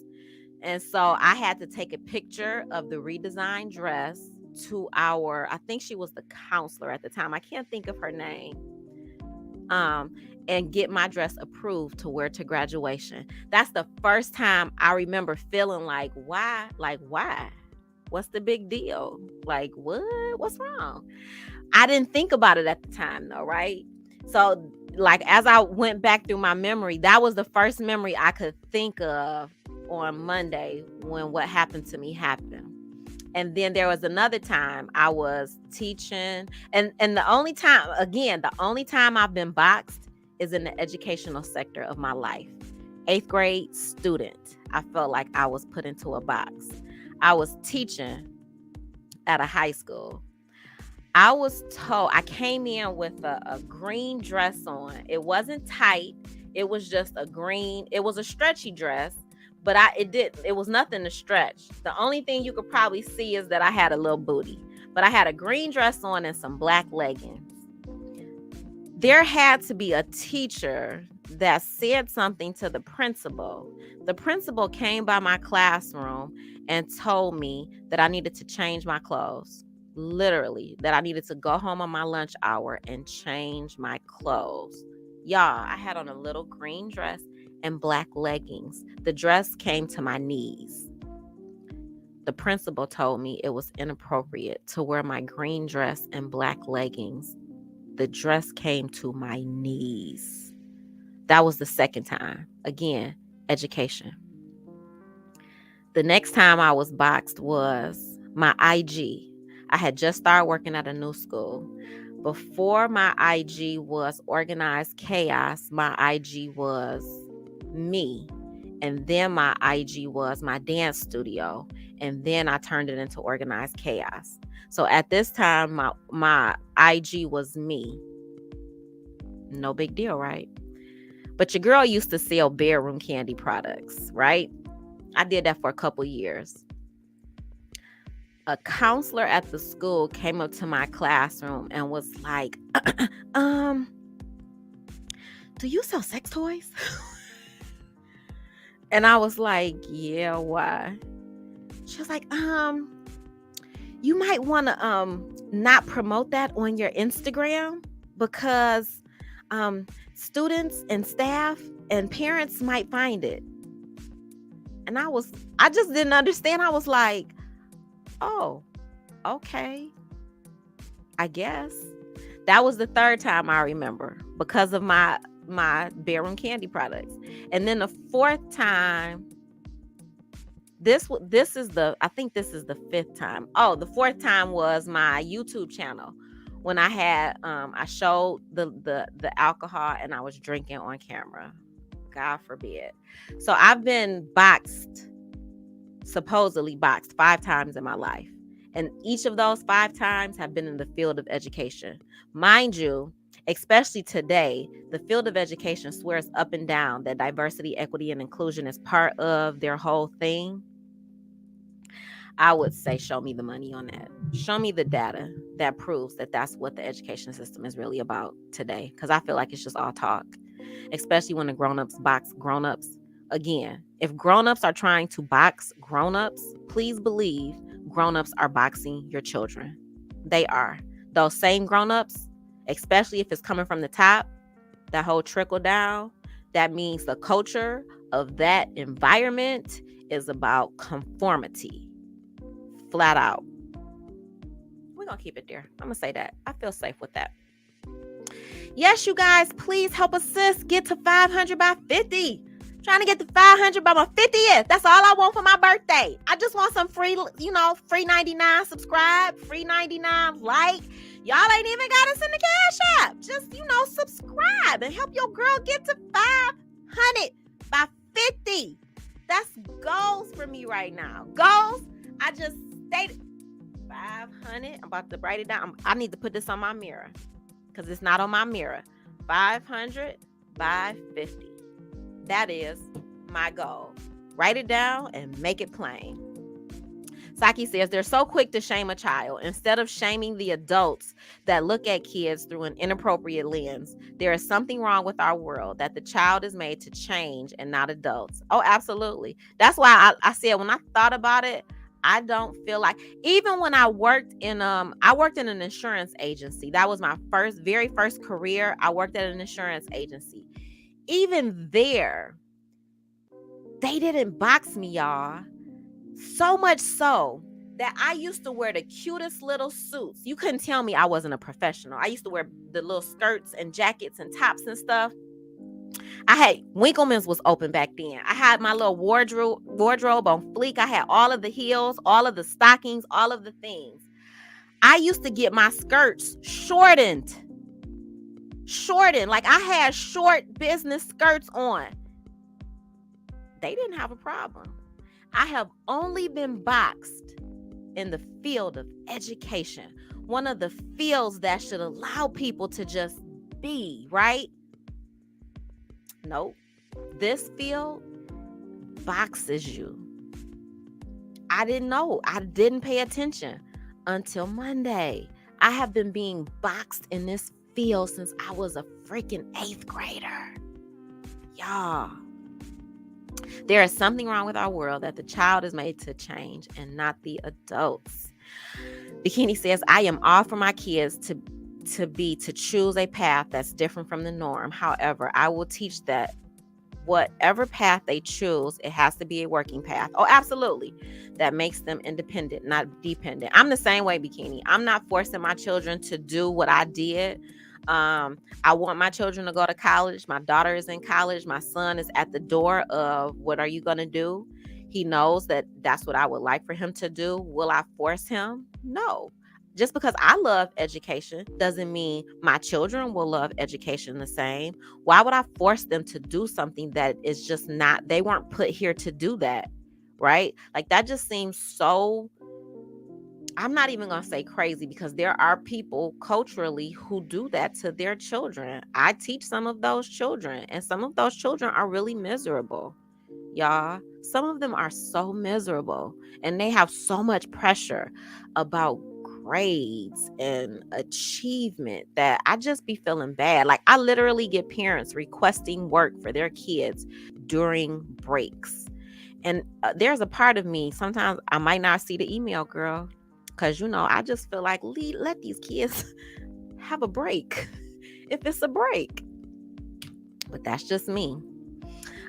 And so I had to take a picture of the redesigned dress to I think she was the counselor at the time. I can't think of her name. And get my dress approved to wear to graduation. That's the first time I remember feeling like, why? Like, why? What's the big deal? Like, what? What's wrong? I didn't think about it at the time though, right? So like, as I went back through my memory, that was the first memory I could think of on Monday when what happened to me happened. And then there was another time I was teaching, and the only time I've been boxed is in the educational sector of my life. 8th grade student. I felt like I was put into a box. I was teaching at a high school. I was told, I came in with a green dress on. It wasn't tight. It was just it was a stretchy dress, but it was nothing to stretch. The only thing you could probably see is that I had a little booty, but I had a green dress on and some black leggings. There had to be a teacher that said something to the principal. The principal came by my classroom and told me that I needed to change my clothes. Literally, that I needed to go home on my lunch hour and change my clothes. Y'all, I had on a little green dress and black leggings. The dress came to my knees. The principal told me it was inappropriate to wear my green dress and black leggings. The dress came to my knees. That was the second time. Again, education. The next time I was boxed was my IG. I had just started working at a new school. Before my IG was Organized Chaos, my IG was me. And then my IG was my dance studio. And then I turned it into Organized Chaos. So at this time, my IG was me. No big deal, right? But your girl used to sell bedroom candy products, right? I did that for a couple years. A counselor at the school came up to my classroom and was like, do you sell sex toys? And I was like, yeah, why? She was like, you might want to not promote that on your Instagram because students and staff and parents might find it. And I just didn't understand. I was like, oh, okay, I guess. That was the third time I remember because of my bedroom candy products. And then the fourth time, I think this is the fifth time. Oh, the fourth time was my YouTube channel when I had I showed the alcohol and I was drinking on camera. God forbid. So I've been supposedly boxed 5 times in my life. And each of those 5 times have been in the field of education. Mind you, especially today, the field of education swears up and down that diversity, equity, and inclusion is part of their whole thing. I would say, show me the money on that. Show me the data that proves that that's what the education system is really about today. Because I feel like it's just all talk, especially when the grown-ups box grown-ups. Again, if grown-ups are trying to box grown-ups, please believe grown-ups are boxing your children. They are. Those same grown-ups, especially if it's coming from the top, that whole trickle down, that means the culture of that environment is about conformity. Flat out. We're going to keep it there. I'm going to say that. I feel safe with that. Yes, you guys, please help us sis get to 500 by 50. Trying to get to 500 by my 50th. That's all I want for my birthday. I just want some free, free 99 subscribe, free 99 like. Y'all ain't even got us in the Cash App. Just, subscribe. that. Then help your girl get to 500 by 50. That's goals for me right now. Goals. I just stated 500. I'm about to write it down. I need to put this on my mirror because it's not on my mirror. 500 by 50. That is my goal. Write it down and make it plain. Saki says they're so quick to shame a child instead of shaming the adults that look at kids through an inappropriate lens. There is something wrong with our world that the child is made to change and not adults. Oh, absolutely. That's why I said when I thought about it, I don't feel like, even when I worked in an insurance agency. That was my very first career. I worked at an insurance agency. Even there, they didn't box me, y'all. So much so that I used to wear the cutest little suits. You couldn't tell me I wasn't a professional. I used to wear the little skirts and jackets and tops and stuff. I had Winkleman's was open back then. I had my little wardrobe on fleek. I had all of the heels, all of the stockings, all of the things. I used to get my skirts shortened. Like I had short business skirts on. They didn't have a problem. I have only been boxed in the field of education, one of the fields that should allow people to just be, right? Nope. This field boxes you. I didn't know. I didn't pay attention until Monday. I have been being boxed in this field since I was a freaking 8th grader. Y'all. There is something wrong with our world that the child is made to change and not the adults. Bikini says, I am all for my kids to choose a path that's different from the norm. However, I will teach that whatever path they choose, it has to be a working path. Oh, absolutely. That makes them independent, not dependent. I'm the same way, Bikini. I'm not forcing my children to do what I did. I want my children to go to college. My daughter is in college. My son is at the door of what are you going to do? He knows that that's what I would like for him to do. Will I force him? No. Just because I love education doesn't mean my children will love education the same. Why would I force them to do something that is just not, they weren't put here to do that, right? Like that just seems so, I'm not even going to say crazy, because there are people culturally who do that to their children. I teach some of those children, and some of those children are really miserable, y'all. Some of them are so miserable, and they have so much pressure about grades and achievement that I just be feeling bad. Like I literally get parents requesting work for their kids during breaks. And there's a part of me, sometimes I might not see the email, girl. Because, I just feel like let these kids have a break if it's a break. But that's just me.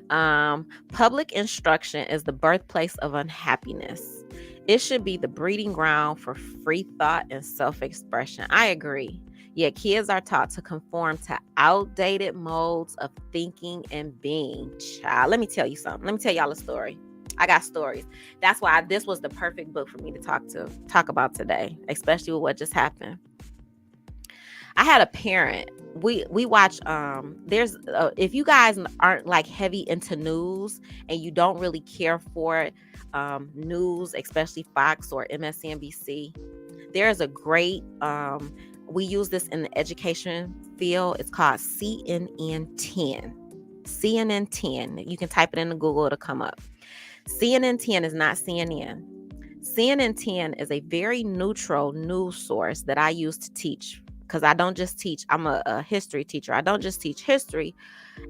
Public instruction is the birthplace of unhappiness. It should be the breeding ground for free thought and self-expression. I agree. Yet kids are taught to conform to outdated modes of thinking and being. Child, let me tell you something. Let me tell y'all a story. I got stories. That's why this was the perfect book for me to talk about today, especially with what just happened. I had a parent. We watch. There's if you guys aren't like heavy into news and you don't really care for it, news, especially Fox or MSNBC. There's a great. We use this in the education field. It's called CNN 10. CNN 10. You can type it into Google. It'll come up. CNN 10 is not CNN. CNN 10 is a very neutral news source that I use to teach, because I don't just teach. I'm a history teacher. I don't just teach history.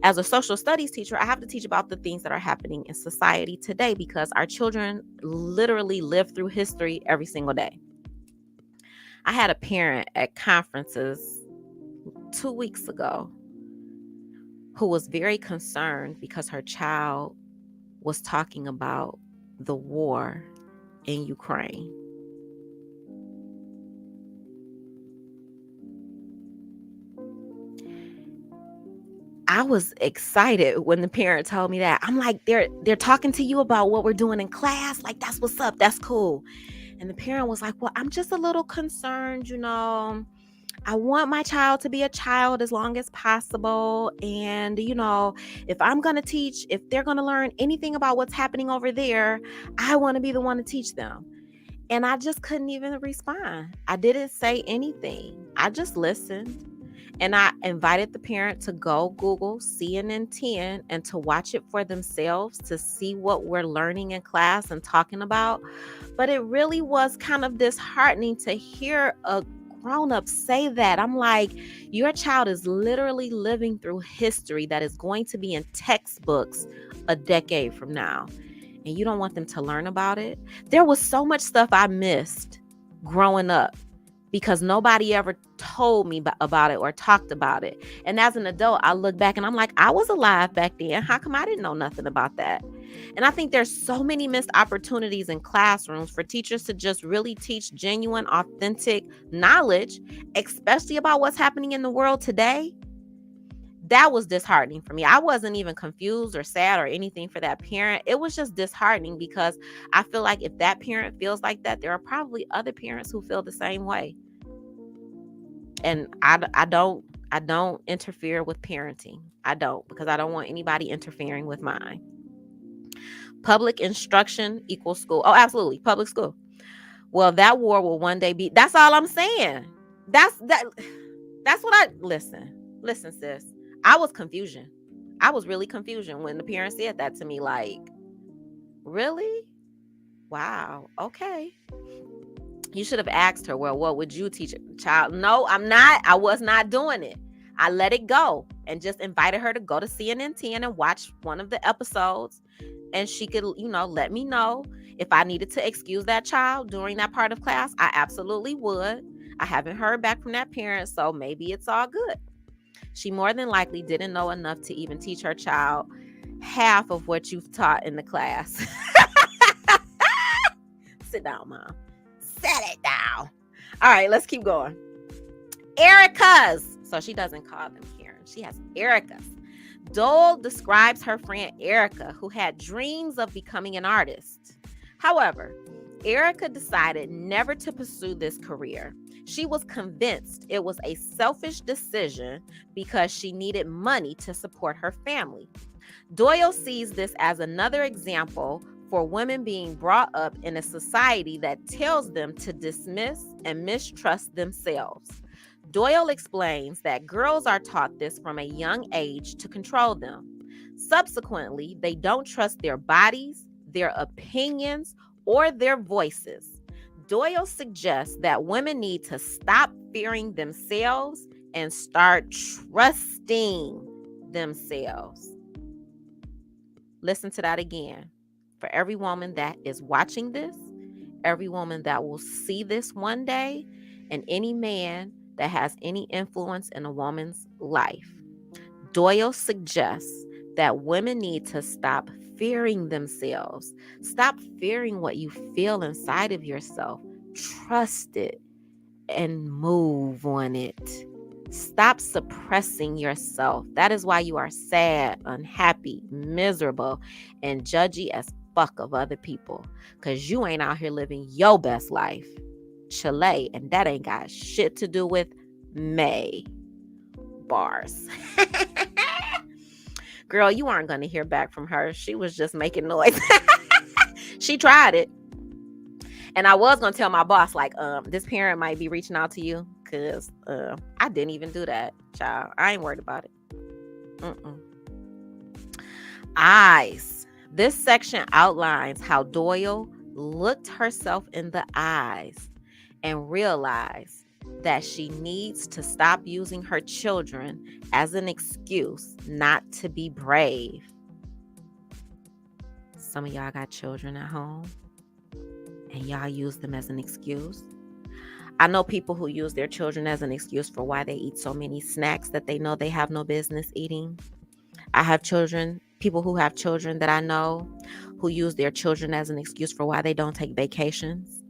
As a social studies teacher, I have to teach about the things that are happening in society today, because our children literally live through history every single day. I had a parent at conferences 2 weeks ago who was very concerned because her child was talking about the war in Ukraine. I was excited when the parent told me that. I'm like, they're talking to you about what we're doing in class? Like, that's what's up. That's cool. And the parent was like, well, I'm just a little concerned, I want my child to be a child as long as possible. And, if I'm going to teach, if they're going to learn anything about what's happening over there, I want to be the one to teach them. And I just couldn't even respond. I didn't say anything. I just listened. And I invited the parent to go Google CNN 10 and to watch it for themselves to see what we're learning in class and talking about. But it really was kind of disheartening to hear a grown up say that. I'm like, your child is literally living through history that is going to be in textbooks a decade from now. And you don't want them to learn about it. There was so much stuff I missed growing up because nobody ever told me about it or talked about it. And as an adult, I look back and I'm like, I was alive back then. How come I didn't know nothing about that? And I think there's so many missed opportunities in classrooms for teachers to just really teach genuine, authentic knowledge, especially about what's happening in the world today. That was disheartening for me. I wasn't even confused or sad or anything for that parent. It was just disheartening because I feel like if that parent feels like that, there are probably other parents who feel the same way. And I don't interfere with parenting. I don't, because I don't want anybody interfering with mine. Public instruction equals school. Oh, absolutely. Public school. Well, that war will one day be. That's all I'm saying. That's what I listen, sis. I was confusion. I was really confusion when the parent said that to me. Like, really? Wow. Okay. You should have asked her, well, what would you teach a child? No, I'm not. I was not doing it. I let it go and just invited her to go to CNN 10 and watch one of the episodes. And she could, let me know if I needed to excuse that child during that part of class. I absolutely would. I haven't heard back from that parent, so maybe it's all good. She more than likely didn't know enough to even teach her child half of what you've taught in the class. Sit down, Mom. Set it down. All right, let's keep going. Erica's. So she doesn't call them Karen. She has Erica's. Doyle describes her friend Erica, who had dreams of becoming an artist. However, Erica decided never to pursue this career. She was convinced it was a selfish decision because she needed money to support her family. Doyle sees this as another example for women being brought up in a society that tells them to dismiss and mistrust themselves. Doyle explains that girls are taught this from a young age to control them. Subsequently, they don't trust their bodies, their opinions, or their voices. Doyle suggests that women need to stop fearing themselves and start trusting themselves. Listen to that again. For every woman that is watching this, every woman that will see this one day, and any man that has any influence in a woman's life, Doyle suggests that women need to stop fearing themselves. Stop fearing what you feel inside of yourself. Trust it and move on it. Stop suppressing yourself. That is why you are sad, unhappy, miserable, and judgy as fuck of other people. Because you ain't out here living your best life. Chile, and that ain't got shit to do with May. Bars. Girl, you aren't going to hear back from her. She was just making noise. She tried it. And I was going to tell my boss, like, this parent might be reaching out to you, because I didn't even do that, child. I ain't worried about it. Eyes. This section outlines how Doyle looked herself in the eyes and realized that she needs to stop using her children as an excuse not to be brave. Some of y'all got children at home and y'all use them as an excuse. I know people who use their children as an excuse for why they eat so many snacks that they know they have no business eating. I have people who have children that I know who use their children as an excuse for why they don't take vacations,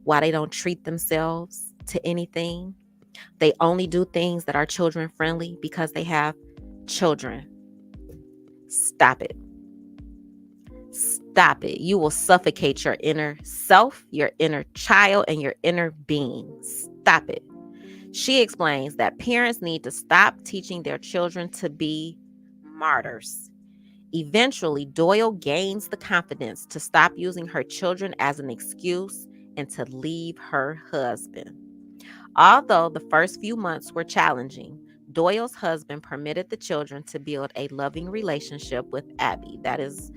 why they don't treat themselves to anything. They only do things that are children friendly because they have children. Stop it. Stop it. You will suffocate your inner self, your inner child, and your inner being. Stop it. She explains that parents need to stop teaching their children to be martyrs. Eventually, Doyle gains the confidence to stop using her children as an excuse and to leave her husband. Although the first few months were challenging, Doyle's husband permitted the children to build a loving relationship with Abby. That is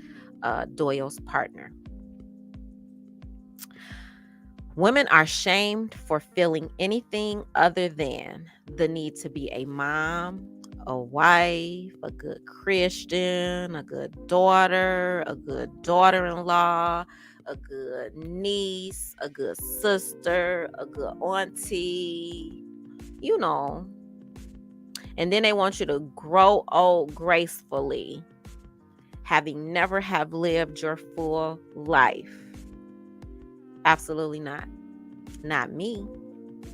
Doyle's partner. Women are shamed for feeling anything other than the need to be a mom, a wife, a good Christian, a good daughter, a good daughter-in-law, a good niece, a good sister, a good auntie, you know. And then they want you to grow old gracefully, having never have lived your full life. Absolutely not. Not me.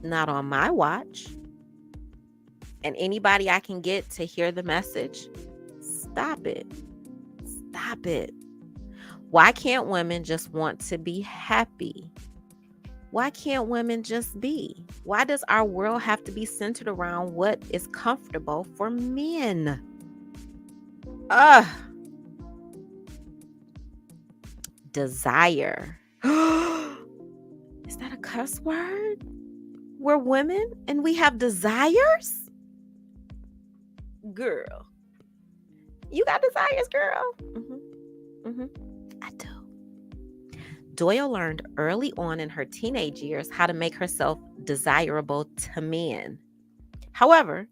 Not on my watch. And anybody I can get to hear the message, stop it. Stop it. Why can't women just want to be happy? Why can't women just be? Why does our world have to be centered around what is comfortable for men? Desire. Is that a cuss word? We're women and we have desires? Girl. You got desires, girl? I do. Doyle learned early on in her teenage years how to make herself desirable to men. However,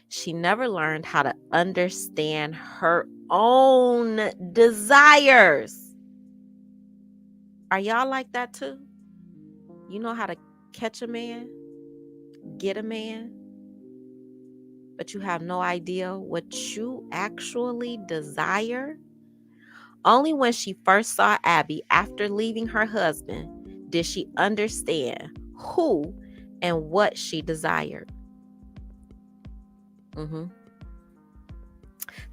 she never learned how to understand her own desires. Are y'all like that too? You know how to catch a man, get a man, but you have no idea what you actually desire? Only when she first saw Abby after leaving her husband did she understand who and what she desired.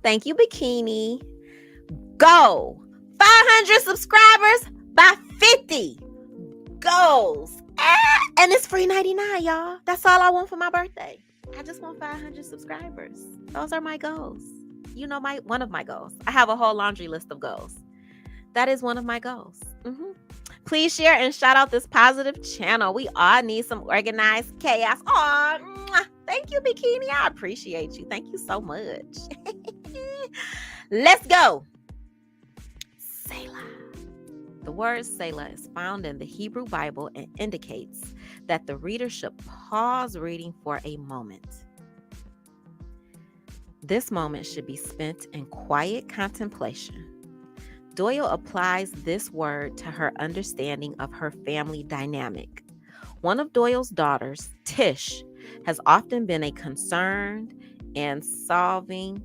Thank you, Bikini. Go! 500 subscribers by 50 goals. And it's free 99, y'all. That's all I want for my birthday. I just want 500 subscribers. Those are my goals. You know, one of my goals. I have a whole laundry list of goals. That is one of my goals. Please share and shout out this positive channel. We all need some organized chaos. Aw, thank you, Bikini. I appreciate you. Thank you so much. Let's go. Selah. The word Selah is found in the Hebrew Bible and indicates that the reader should pause reading for a moment. This moment should be spent in quiet contemplation. Doyle applies this word to her understanding of her family dynamic. One of Doyle's daughters, Tish, has often been a concerned and solving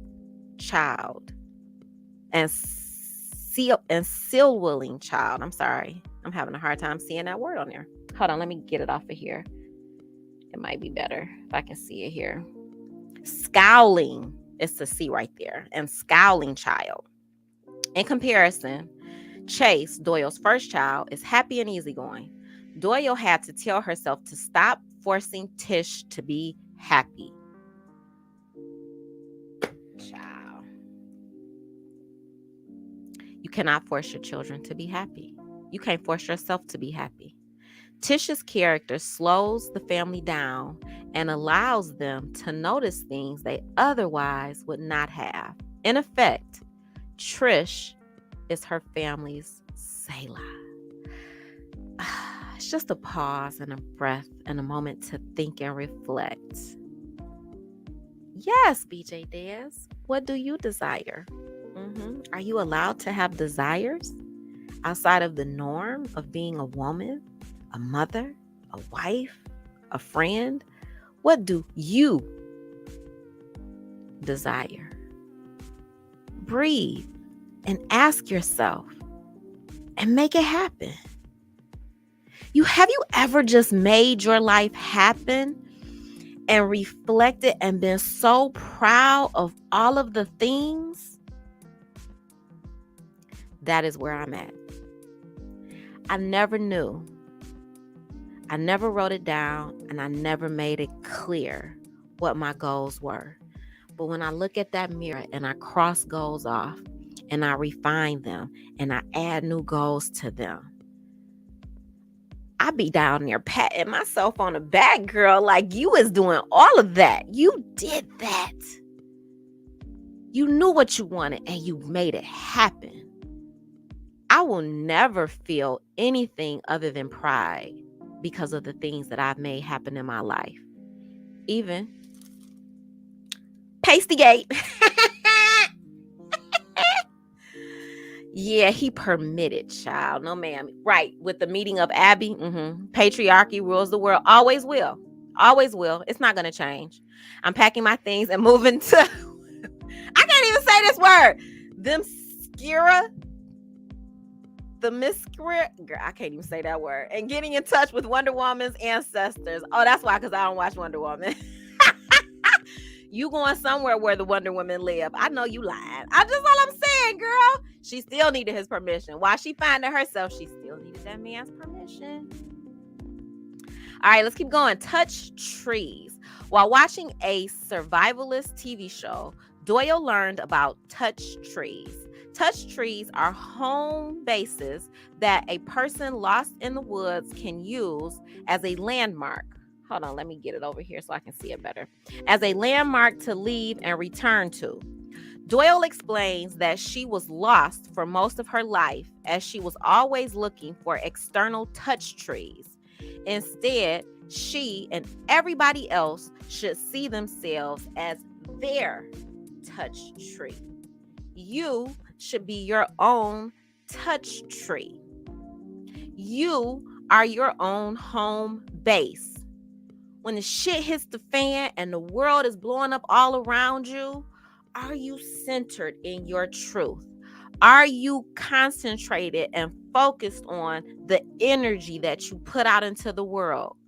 child. And seal-willing child. I'm sorry. I'm having a hard time seeing that word on there. Hold on, let me get it off of here. It might be better if I can see it here. Scowling is the C right there. And scowling child. In comparison, Chase, Doyle's first child, is happy and easygoing. Doyle had to tell herself to stop forcing Tish to be happy. Child. You cannot force your children to be happy. You can't force yourself to be happy. Tish's character slows the family down and allows them to notice things they otherwise would not have. In effect, Trish is her family's Selah. It's just a pause and a breath and a moment to think and reflect. Yes, BJ Des, what do you desire? Are you allowed to have desires outside of the norm of being a woman, a mother, a wife, a friend? What do you desire? Breathe and ask yourself and make it happen. Have you ever just made your life happen and reflected and been so proud of all of the things? That is where I'm at. I never knew I never wrote it down, and I never made it clear what my goals were. But when I look at that mirror and I cross goals off and I refine them and I add new goals to them, I be down there patting myself on the back, girl, like you was doing all of that. You did that. You knew what you wanted and you made it happen. I will never feel anything other than pride because of the things that I've made happen in my life. Even Pastygate. Yeah, he permitted, child. No, ma'am. Right. With the meeting of Abby, patriarchy rules the world. Always will. Always will. It's not going to change. I'm packing my things and moving to, I can't even say this word. The Miskira, girl, I can't even say that word. And getting in touch with Wonder Woman's ancestors. Oh, that's why, because I don't watch Wonder Woman. You going somewhere where the Wonder Woman live. I know you lying. I just all I'm saying, girl. She still needed his permission. While she finding herself, she still needed that man's permission. All right, let's keep going. Touch trees. While watching a survivalist TV show, Doyle learned about touch trees. Touch trees are home bases that a person lost in the woods can use as a landmark. Hold on, let me get it over here so I can see it better. As a landmark to leave and return to. Doyle explains that she was lost for most of her life as she was always looking for external touch trees. Instead, she and everybody else should see themselves as their touch tree. You should be your own touch tree. You are your own home base. When the shit hits the fan and the world is blowing up all around you, are you centered in your truth? Are you concentrated and focused on the energy that you put out into the world?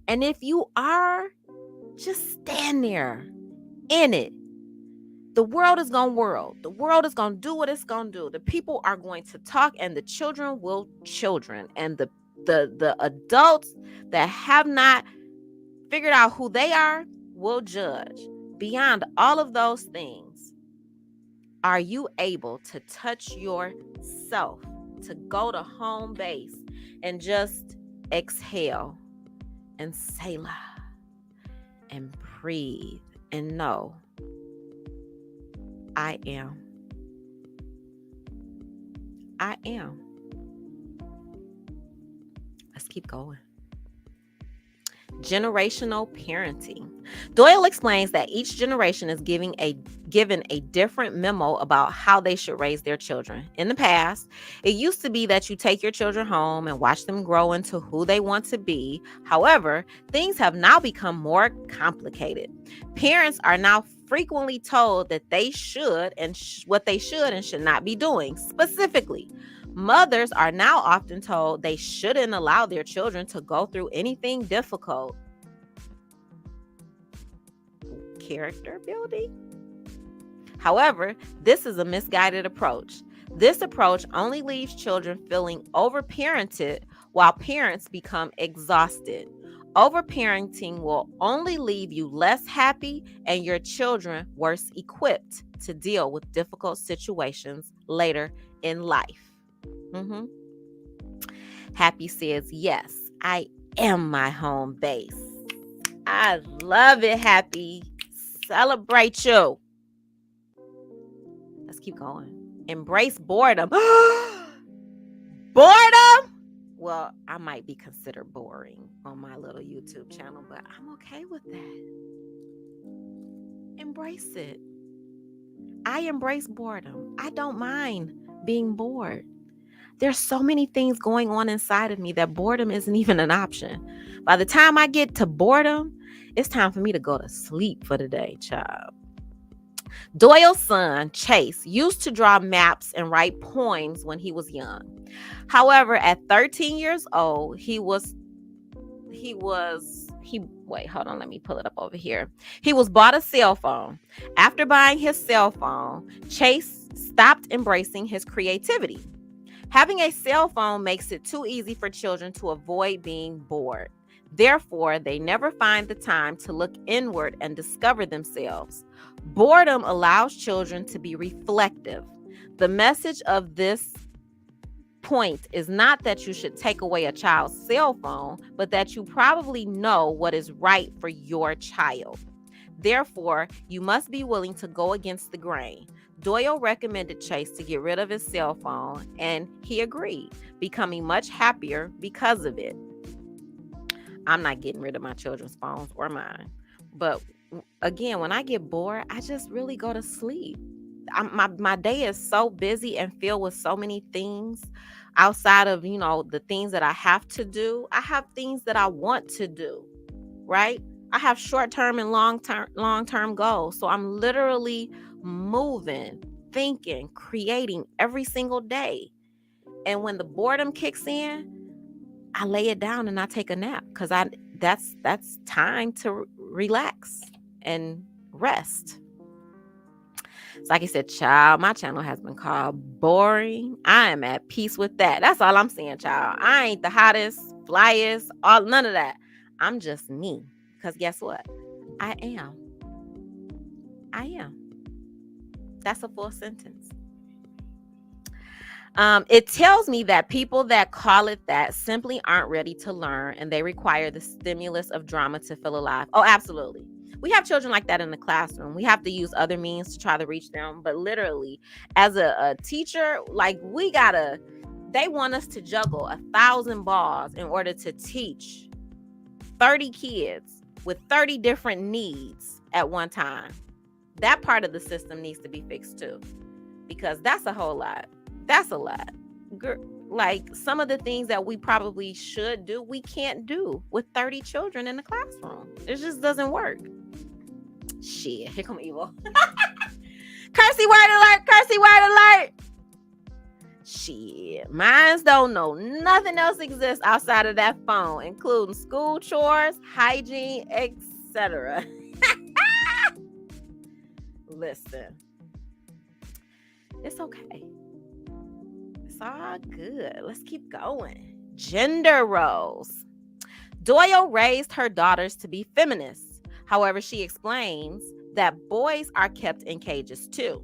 And if you are, just stand there in it. The world is going to whirl. The world is going to do what it's going to do. The people are going to talk and the children will children. And the adults that have not figured out who they are will judge. Beyond all of those things, are you able to touch yourself, to go to home base and just exhale and selah and breathe and know I am. Let's keep going. Generational parenting. Doyle explains that each generation is given a different memo about how they should raise their children. In the past, it used to be that you take your children home and watch them grow into who they want to be. However, things have now become more complicated. Parents are now frequently told that they should and what they should and should not be doing. Specifically, mothers are now often told they shouldn't allow their children to go through anything difficult. Character building? However, this is a misguided approach. This approach only leaves children feeling overparented while parents become exhausted. Overparenting will only leave you less happy and your children worse equipped to deal with difficult situations later in life. Happy says, yes, I am my home base. I love it, Happy. Celebrate you. Let's keep going. Embrace boredom. Boredom? Well, I might be considered boring on my little YouTube channel, but I'm okay with that. Embrace it. I embrace boredom. I don't mind being bored. There's so many things going on inside of me that boredom isn't even an option. By the time I get to boredom, it's time for me to go to sleep for the day, child. Doyle's son, Chase, used to draw maps and write poems when he was young. However, at 13 years old, he was bought a cell phone. After buying his cell phone, Chase stopped embracing his creativity. Having a cell phone makes it too easy for children to avoid being bored. Therefore, they never find the time to look inward and discover themselves. Boredom allows children to be reflective. The message of this point is not that you should take away a child's cell phone, but that you probably know what is right for your child. Therefore, you must be willing to go against the grain. Doyle recommended Chase to get rid of his cell phone, and he agreed, becoming much happier because of it. I'm not getting rid of my children's phones or mine. But again, when I get bored, I just really go to sleep. My day is so busy and filled with so many things outside of, the things that I have to do. I have things that I want to do, right? I have short-term and long-term goals. So I'm literally moving, thinking, creating every single day. And when the boredom kicks in, I lay it down and I take a nap because that's time to relax and rest. So like I said, child, my channel has been called boring. I am at peace with that. That's all I'm saying, child. I ain't the hottest, flyest, none of that. I'm just me. Because guess what? I am. That's a full sentence. It tells me that people that call it that simply aren't ready to learn, and they require the stimulus of drama to feel alive. Oh, absolutely. We have children like that in the classroom. We have to use other means to try to reach them. But literally, as a teacher, like they want us to juggle 1,000 balls in order to teach 30 kids with 30 different needs at one time. That part of the system needs to be fixed too, because that's a whole lot. That's a lot. Like some of the things that we probably should do, we can't do with 30 children in the classroom. It just doesn't work. Shit, here come evil. Cursey word alert, cursey word alert. Shit, mines don't know nothing else exists outside of that phone, including school chores, hygiene, etc. Listen, it's okay. It's all good. Let's keep going. Gender roles. Doyle raised her daughters to be feminists. However, she explains that boys are kept in cages too.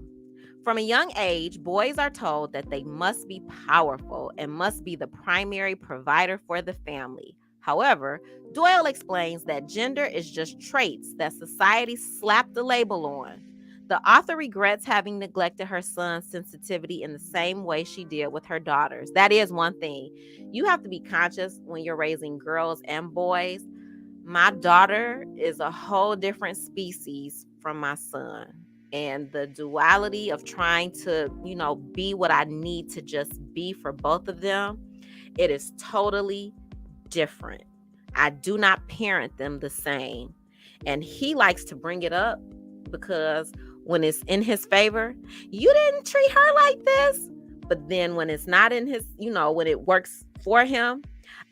From a young age, boys are told that they must be powerful and must be the primary provider for the family. However, Doyle explains that gender is just traits that society slapped the label on. The author regrets having neglected her son's sensitivity in the same way she did with her daughters. That is one thing. You have to be conscious when you're raising girls and boys. My daughter is a whole different species from my son. And the duality of trying to, be what I need to just be for both of them, it is totally different. I do not parent them the same. And he likes to bring it up because when it's in his favor, you didn't treat her like this. But then when it's not in his, when it works for him,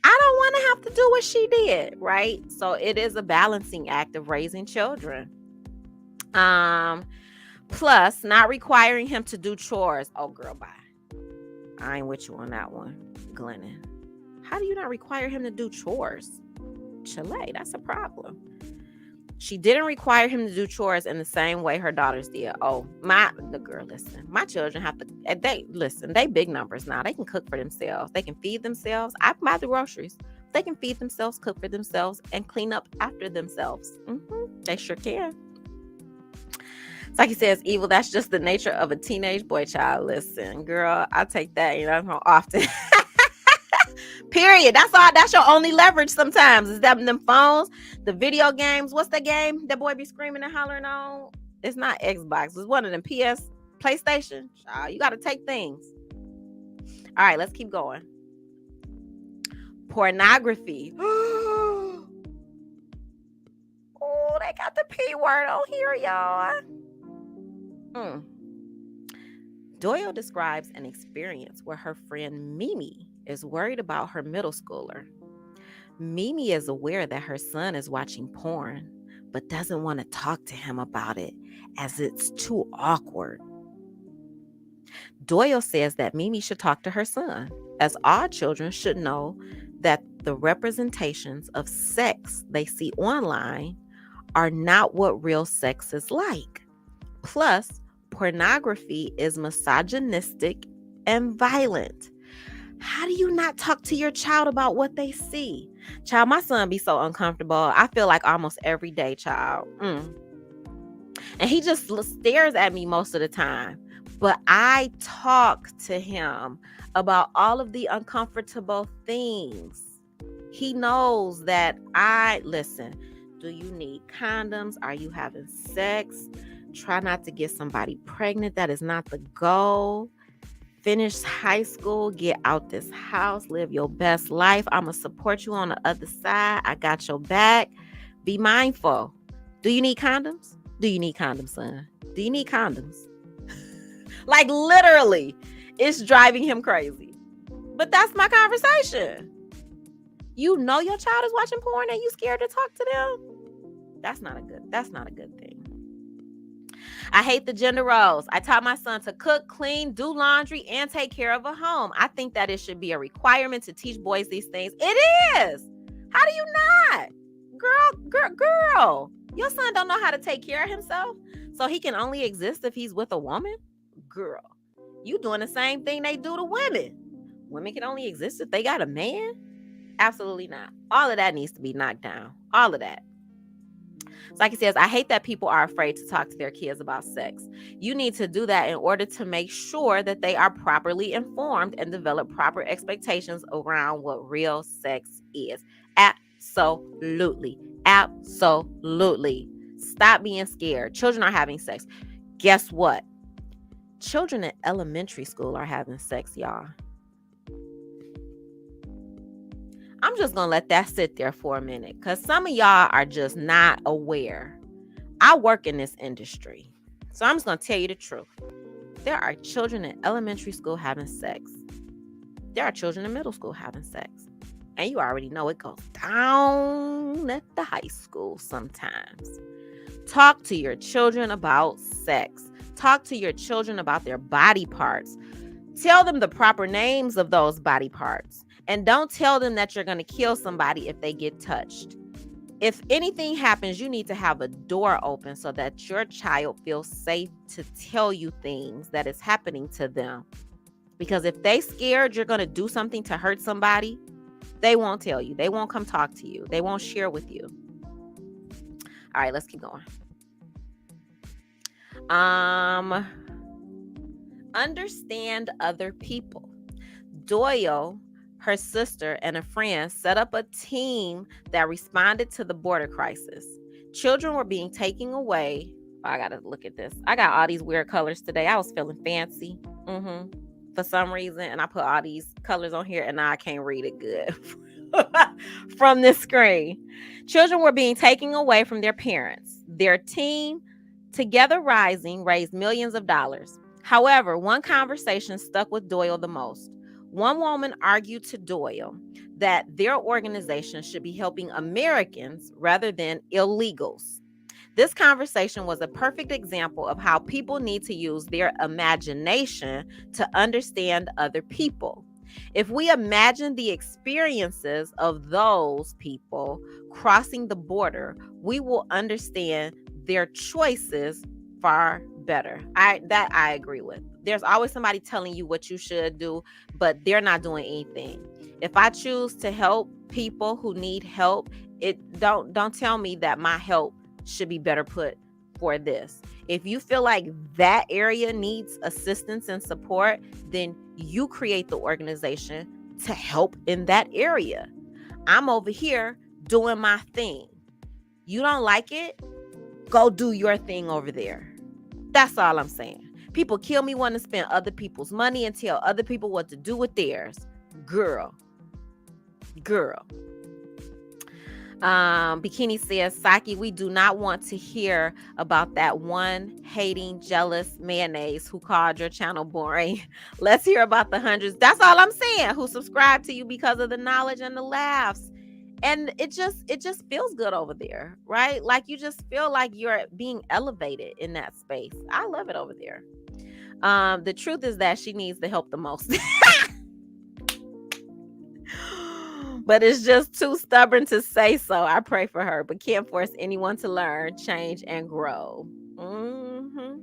I don't want to have to do what she did, right? So it is a balancing act of raising children. Plus, not requiring him to do chores. Oh, girl, bye. I ain't with you on that one, Glennon. How do you not require him to do chores? Chile, that's a problem. She didn't require him to do chores in the same way her daughters did. Oh, the girl, listen, my children have to, they big numbers now. They can cook for themselves. They can feed themselves. I can buy the groceries. They can feed themselves, cook for themselves, and clean up after themselves. They sure can. It's like he says, evil, that's just the nature of a teenage boy child. Listen, girl, I take that, often. Period. That's your only leverage sometimes. Is that them phones, the video games. What's the game that boy be screaming and hollering on? It's not Xbox. It's one of them PlayStation. You got to take things. All right, let's keep going. Pornography. Oh, they got the P word on here, y'all. Doyle describes an experience where her friend Mimi is worried about her middle schooler. Mimi is aware that her son is watching porn, but doesn't want to talk to him about it as it's too awkward. Doyle says that Mimi should talk to her son, as all children should know that the representations of sex they see online are not what real sex is like. Plus, pornography is misogynistic and violent. How do you not talk to your child about what they see? Child, my son be so uncomfortable. I feel like almost every day, child. And he just stares at me most of the time. But I talk to him about all of the uncomfortable things. He knows that listen, do you need condoms? Are you having sex? Try not to get somebody pregnant. That is not the goal. Finish high school, get out this house, live your best life. I'm going to support you on the other side. I got your back. Be mindful. Do you need condoms? Do you need condoms, son? Do you need condoms? Like literally, it's driving him crazy. But that's my conversation. You know your child is watching porn and you scared to talk to them? That's not a good thing. I hate the gender roles. I taught my son to cook, clean, do laundry, and take care of a home. I think that it should be a requirement to teach boys these things. It is. How do you not? Girl. Your son don't know how to take care of himself, so he can only exist if he's with a woman? Girl, you doing the same thing they do to women. Women can only exist if they got a man? Absolutely not. All of that needs to be knocked down. All of that. So like he says, I hate that people are afraid to talk to their kids about sex. You need to do that in order to make sure that they are properly informed and develop proper expectations around what real sex is. Absolutely. Absolutely. Stop being scared. Children are having sex. Guess what? Children in elementary school are having sex, y'all. I'm just going to let that sit there for a minute because some of y'all are just not aware. I work in this industry, so I'm just going to tell you the truth. There are children in elementary school having sex. There are children in middle school having sex. And you already know it goes down at the high school sometimes. Talk to your children about sex. Talk to your children about their body parts. Tell them the proper names of those body parts. And don't tell them that you're going to kill somebody if they get touched. If anything happens, you need to have a door open so that your child feels safe to tell you things that is happening to them. Because if they scared you're going to do something to hurt somebody, they won't tell you. They won't come talk to you. They won't share with you. All right, let's keep going. Understand other people. Doyle, her sister, and a friend set up a team that responded to the border crisis. Children were being taken away. Oh, I gotta look at this. I got all these weird colors today. I was feeling fancy for some reason, and I put all these colors on here, and now I can't read it good from this screen. Children were being taken away from their parents. Their team, Together Rising, raised millions of dollars. However, one conversation stuck with Doyle the most. One woman argued to Doyle that their organization should be helping Americans rather than illegals. This conversation was a perfect example of how people need to use their imagination to understand other people. If we imagine the experiences of those people crossing the border, we will understand their choices far better. I agree with. There's always somebody telling you what you should do, but they're not doing anything. If I choose to help people who need help, don't tell me that my help should be better put for this. If you feel like that area needs assistance and support, then you create the organization to help in that area. I'm over here doing my thing. You don't like it? Go do your thing over there. That's all I'm saying. People kill me wanting to spend other people's money and tell other people what to do with theirs. Girl. Bikini says, Saki, we do not want to hear about that one hating, jealous mayonnaise who called your channel boring. Let's hear about the hundreds. That's all I'm saying. Who subscribe to you because of the knowledge and the laughs. And it just feels good over there, right? Like you just feel like you're being elevated in that space. I love it over there. The truth is that she needs the help the most. but is just too stubborn to say so. I pray for her, but can't force anyone to learn, change, and grow. Mm-hmm.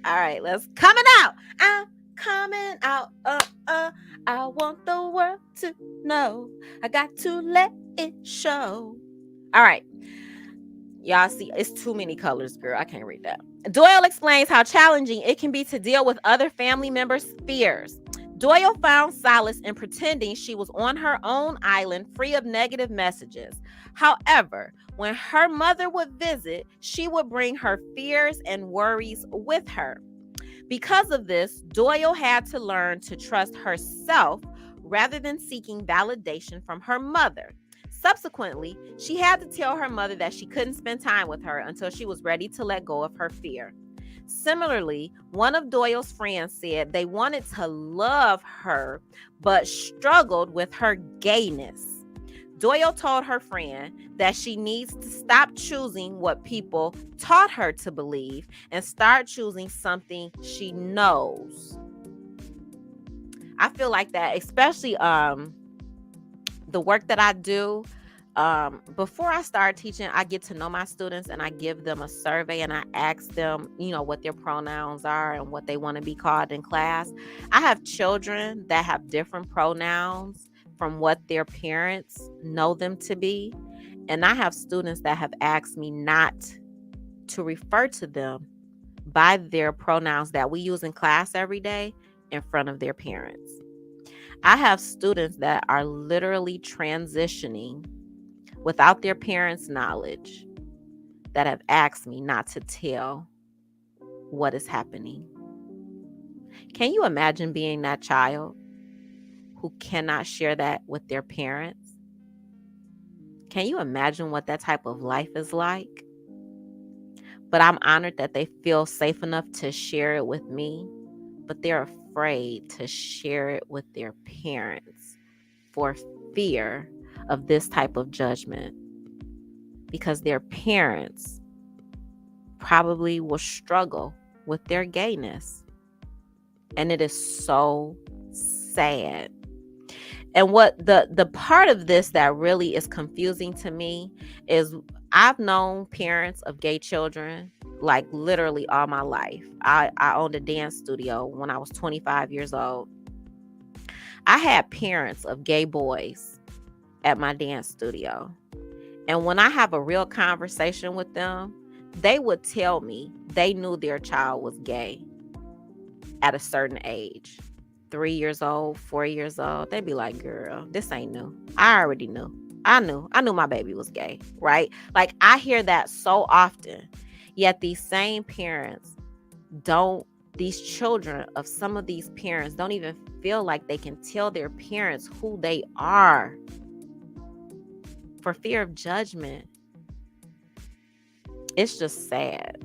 All right, let's coming out. I'm coming out. I want the world to know. I got to let it show. All right. Y'all see, it's too many colors, girl. I can't read that. Doyle explains how challenging it can be to deal with other family members' fears. Doyle found solace in pretending she was on her own island, free of negative messages. However, when her mother would visit, she would bring her fears and worries with her. Because of this, Doyle had to learn to trust herself rather than seeking validation from her mother. Subsequently, she had to tell her mother that she couldn't spend time with her until she was ready to let go of her fear. Similarly, one of Doyle's friends said they wanted to love her, but struggled with her gayness. Doyle told her friend that she needs to stop choosing what people taught her to believe and start choosing something she knows. I feel like that, especially the work that I do. Before I start teaching, I get to know my students and I give them a survey and I ask them, what their pronouns are and what they want to be called in class. I have children that have different pronouns from what their parents know them to be. And I have students that have asked me not to refer to them by their pronouns that we use in class every day in front of their parents. I have students that are literally transitioning without their parents' knowledge that have asked me not to tell what is happening. Can you imagine being that child who cannot share that with their parents? Can you imagine what that type of life is like? But I'm honored that they feel safe enough to share it with me, but they're afraid to share it with their parents for fear of this type of judgment, because their parents probably will struggle with their gayness. And it is so sad. And what the part of this that really is confusing to me is I've known parents of gay children like literally all my life. I owned a dance studio when I was 25 years old. I had parents of gay boys at my dance studio. And when I have a real conversation with them, they would tell me they knew their child was gay at a certain age. 3 years old, 4 years old. They'd be like, girl, this ain't new. I already knew. I knew my baby was gay, right? Like, I hear that so often. Yet these same parents these children of some of these parents don't even feel like they can tell their parents who they are for fear of judgment. It's just sad.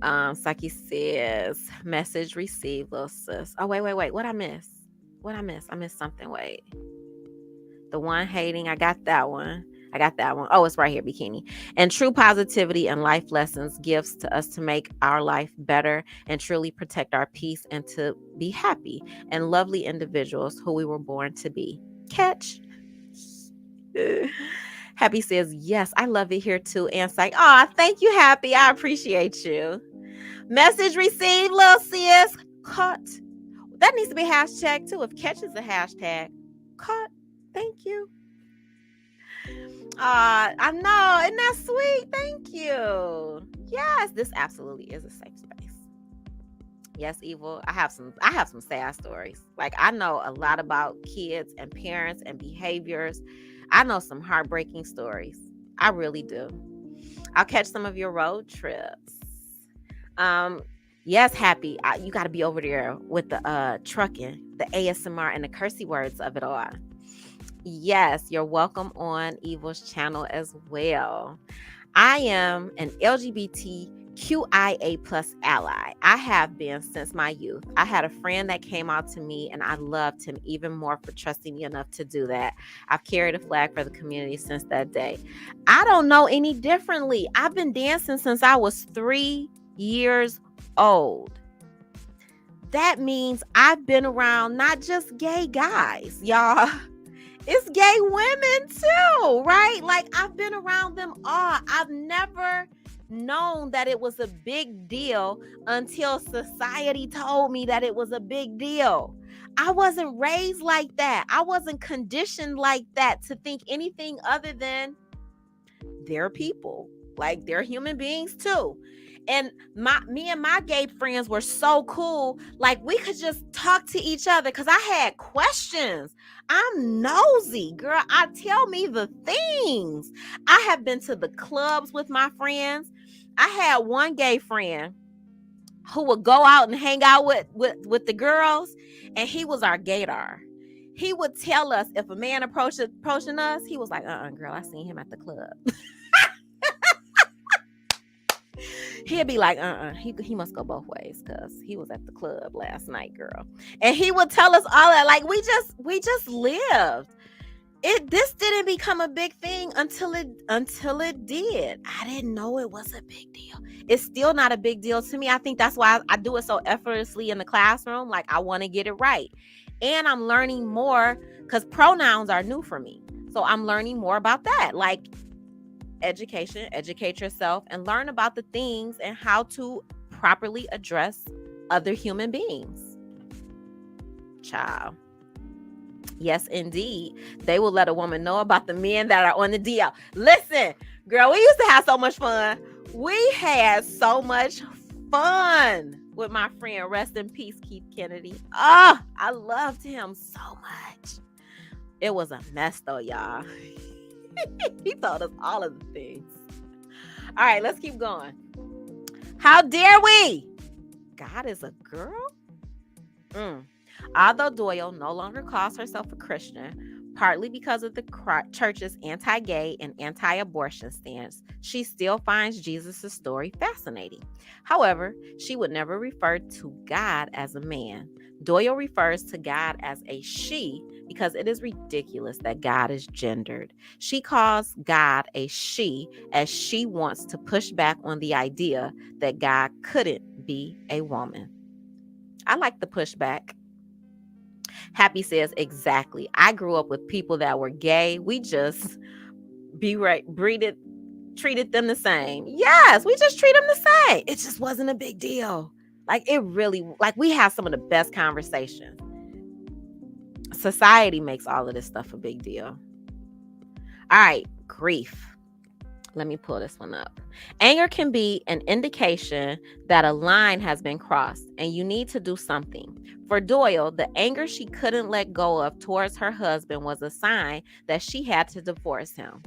Saki says, message received, little sis. Oh, wait. What I miss? I missed something. Wait. The one hating, I got that one. Oh, it's right here, bikini. And true positivity and life lessons, gifts to us to make our life better and truly protect our peace and to be happy and lovely individuals who we were born to be. Catch. Happy says, yes, I love it here too. And like, oh, thank you, Happy. I appreciate you. Message received, little sis. Caught. That needs to be hashtag too. If catch is a hashtag. Caught. Thank you. I know. Isn't that sweet? Thank you. Yes, this absolutely is a safe space. Yes, Evil. I have some sad stories. Like, I know a lot about kids and parents and behaviors. I know some heartbreaking stories. I really do. I'll catch some of your road trips. Yes, Happy. You got to be over there with the trucking, the ASMR, and the cursey words of it all. Yes, you're welcome on Evil's channel as well. I am an LGBTQIA plus ally. I have been since my youth. I had a friend that came out to me and I loved him even more for trusting me enough to do that. I've carried a flag for the community since that day. I don't know any differently. I've been dancing since I was 3 years old. that means I've been around not just gay guys, y'all. It's gay women too, right? Like, I've been around them all. I've never known that it was a big deal until society told me that it was a big deal. I wasn't raised like that. I wasn't conditioned like that to think anything other than they're people. Like, they're human beings too. And me and my gay friends were so cool. Like, we could just talk to each other because I had questions. I'm nosy, girl. Tell me the things. I have been to the clubs with my friends. I had one gay friend who would go out and hang out with the girls, and he was our gaydar. He would tell us if a man approaching us, he was like, girl, I seen him at the club. He'd be like, he must go both ways because he was at the club last night, girl. And he would tell us all that. Like, we just lived. This didn't become a big thing until it did. I didn't know it was a big deal. It's still not a big deal to me. I think that's why I do it so effortlessly in the classroom. Like, I want to get it right. And I'm learning more because pronouns are new for me. So I'm learning more about that. Like, educate yourself and learn about the things and how to properly address other human beings. Child. Yes, indeed. They will let a woman know about the men that are on the DL. Listen, girl, we used to have so much fun. We had so much fun with my friend. Rest in peace, Keith Kennedy. Oh, I loved him so much. It was a mess though, y'all. He told us all of the things. All right, let's keep going. How dare we? God is a girl? Although Doyle no longer calls herself a Christian, partly because of the church's anti-gay and anti-abortion stance, she still finds Jesus' story fascinating. However, she would never refer to God as a man. Doyle refers to God as a she because it is ridiculous that God is gendered. She calls God a she as she wants to push back on the idea that God couldn't be a woman. I like the pushback. Happy says, exactly. I grew up with people that were gay. We just treated them the same. Yes, we just treat them the same. It just wasn't a big deal. Like, we have some of the best conversations. Society makes all of this stuff a big deal. All right, grief. Let me pull this one up. Anger can be an indication that a line has been crossed and you need to do something. For Doyle, the anger she couldn't let go of towards her husband was a sign that she had to divorce him.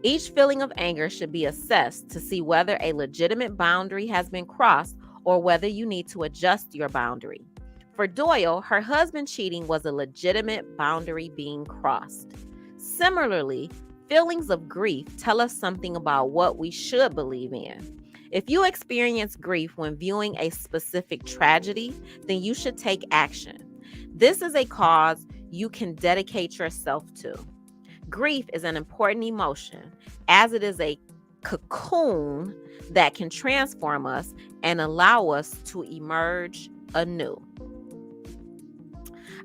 Each feeling of anger should be assessed to see whether a legitimate boundary has been crossed or whether you need to adjust your boundary. For Doyle, her husband cheating was a legitimate boundary being crossed. Similarly, feelings of grief tell us something about what we should believe in. If you experience grief when viewing a specific tragedy, then you should take action. This is a cause you can dedicate yourself to. Grief is an important emotion, as it is a cocoon that can transform us and allow us to emerge anew.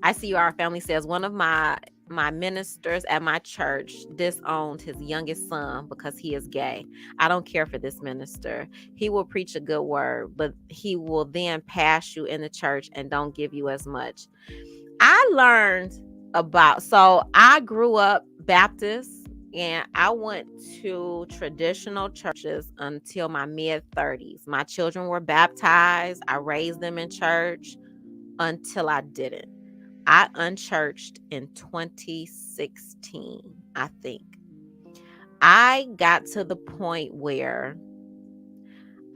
I see our family says one of my ministers at my church disowned his youngest son because he is gay. I don't care for this minister. He will preach a good word, but he will then pass you in the church and don't give you as much. I learned so I grew up Baptist and I went to traditional churches until my mid-30s. My children were baptized. I raised them in church until I didn't. I unchurched in 2016, I think. I got to the point where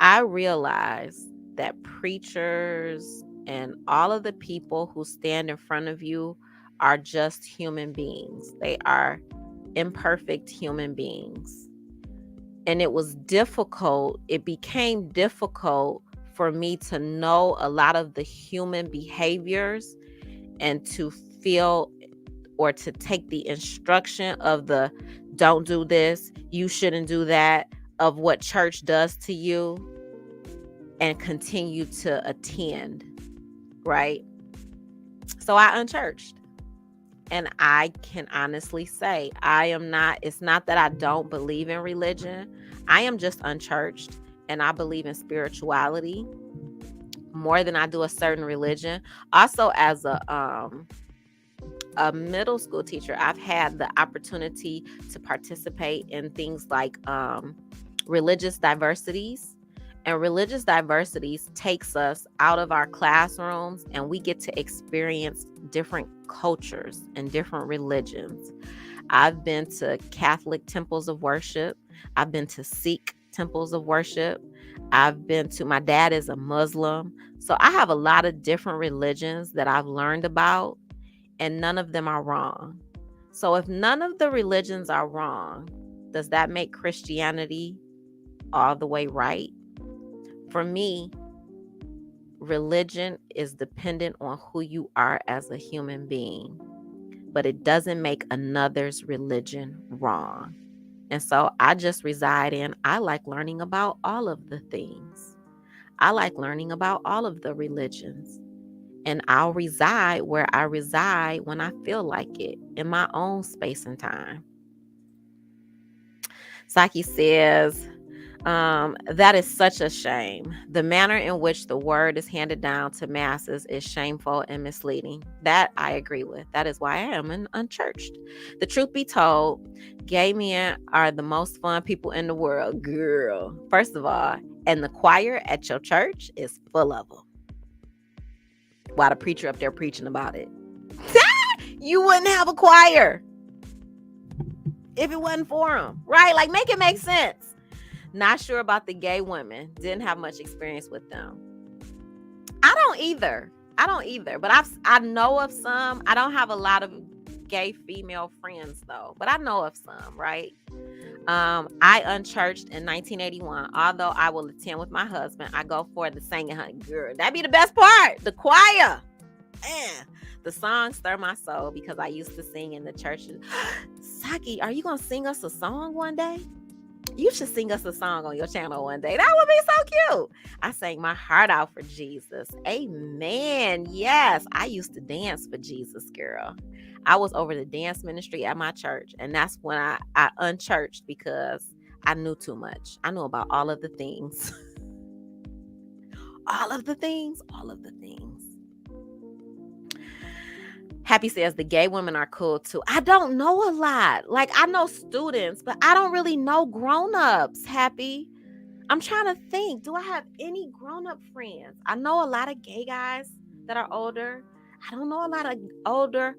I realized that preachers and all of the people who stand in front of you are just human beings. They are imperfect human beings. And it was difficult. It became difficult for me to know a lot of the human behaviors and to feel or to take the instruction of the don't do this, you shouldn't do that, of what church does to you and continue to attend. right? So I unchurched. And I can honestly say, it's not that I don't believe in religion. I am just unchurched, and I believe in spirituality more than I do a certain religion. Also, as a middle school teacher, I've had the opportunity to participate in things like religious diversities. And religious diversities takes us out of our classrooms and we get to experience different cultures and different religions. I've been to Catholic temples of worship. I've been to Sikh temples of worship. My dad is a Muslim. So I have a lot of different religions that I've learned about, and none of them are wrong. So if none of the religions are wrong, does that make Christianity all the way right? For me, religion is dependent on who you are as a human being, but it doesn't make another's religion wrong. And so I like learning about all of the things. I like learning about all of the religions. And I'll reside where I reside when I feel like it, in my own space and time. Saki says, that is such a shame. The manner in which the word is handed down to masses is shameful and misleading. That I agree with. That is why I am an unchurched. The truth be told, gay men are the most fun people in the world, girl. First of all, and the choir at your church is full of them. While the preacher up there preaching about it. You wouldn't have a choir if it wasn't for them, right? Like, make it make sense. Not sure about the gay women. Didn't have much experience with them. I don't either. But I know of some. I don't have a lot of gay female friends though, but I know of some, right? I unchurched in 1981. Although I will attend with my husband, I go for the singing. Girl, that'd be the best part. The choir. Man, the songs stir my soul because I used to sing in the church. Saki, are you gonna sing us a song one day? You should sing us a song on your channel one day. That would be so cute. I sang my heart out for Jesus. Amen. Yes, I used to dance for Jesus, girl. I was over the dance ministry at my church, and that's when I unchurched because I knew too much. I knew about all of the things. All of the things. Happy says the gay women are cool too. I don't know a lot. Like, I know students, but I don't really know grown-ups, Happy. I'm trying to think. Do I have any grown-up friends? I know a lot of gay guys that are older. I don't know a lot of older,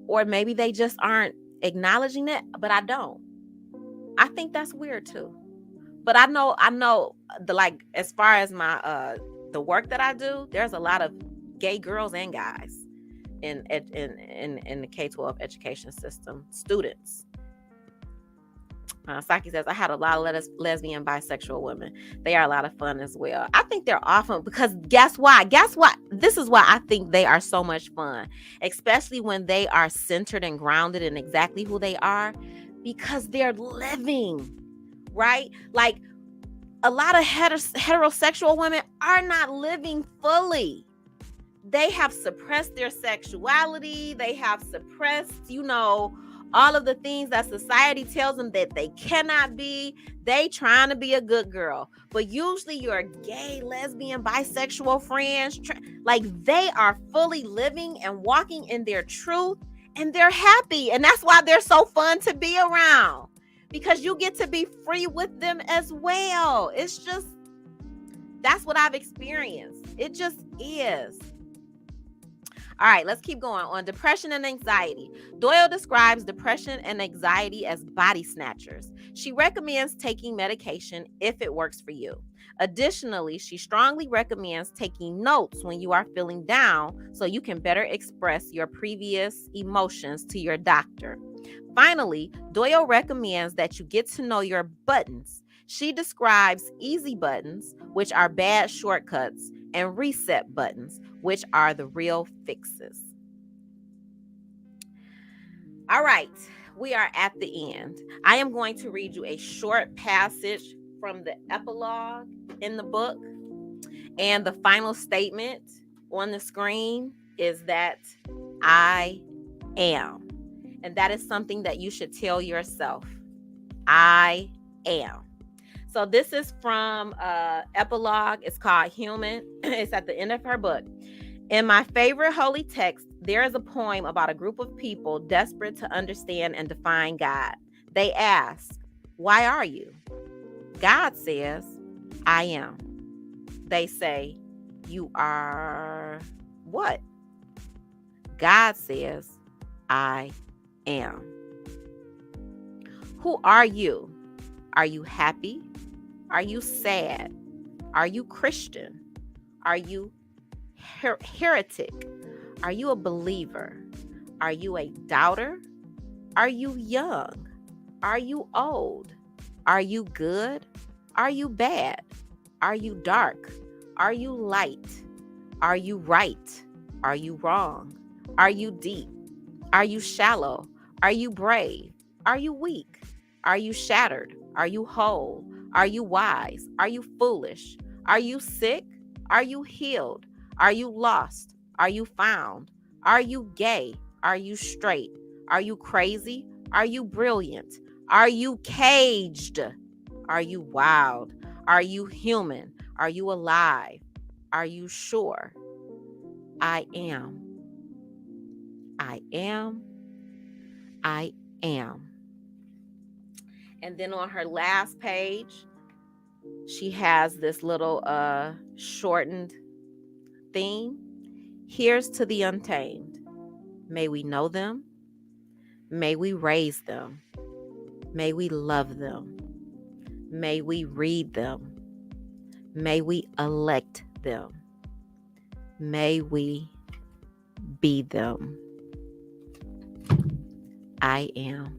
or maybe they just aren't acknowledging it, but I don't. I think that's weird too. But I know as far as my the work that I do, there's a lot of gay girls and guys in the K-12 education system, students. Saki says, I had a lot of lesbian, bisexual women. They are a lot of fun as well. I think they're often, because guess why? This is why I think they are so much fun, especially when they are centered and grounded in exactly who they are, because they're living, right? Like, a lot of heterosexual women are not living fully. They have suppressed their sexuality. They have suppressed, all of the things that society tells them that they cannot be. They trying to be a good girl. But usually your gay, lesbian, bisexual friends, they are fully living and walking in their truth, and they're happy. And that's why they're so fun to be around, because you get to be free with them as well. It's just, that's what I've experienced. It just is. All right, let's keep going on depression and anxiety. Doyle describes depression and anxiety as body snatchers. She recommends taking medication if it works for you. Additionally, she strongly recommends taking notes when you are feeling down so you can better express your previous emotions to your doctor. Finally, Doyle recommends that you get to know your buttons. She describes easy buttons, which are bad shortcuts, and reset buttons, which are the real fixes. All right, we are at the end. I am going to read you a short passage from the epilogue in the book and the final statement, on the screen is that I am. And that is something that you should tell yourself. I am. So this is from Epilogue. It's called Human. It's at the end of her book. In my favorite holy text, there is a poem about a group of people desperate to understand and define God. They ask, "Why are you?" God says, "I am." They say, "You are what?" God says, "I am." Who are you? Are you happy? Are you sad? Are you Christian? Are you heretic? Are you a believer? Are you a doubter? Are you young? Are you old? Are you good? Are you bad? Are you dark? Are you light? Are you right? Are you wrong? Are you deep? Are you shallow? Are you brave? Are you weak? Are you shattered? Are you whole? Are you wise? Are you foolish? Are you sick? Are you healed? Are you lost? Are you found? Are you gay? Are you straight? Are you crazy? Are you brilliant? Are you caged? Are you wild? Are you human? Are you alive? Are you sure? I am. I am. I am. And then on her last page, she has this little shortened theme. Here's to the untamed. May we know them. May we raise them. May we love them. May we read them. May we elect them. May we be them. I am.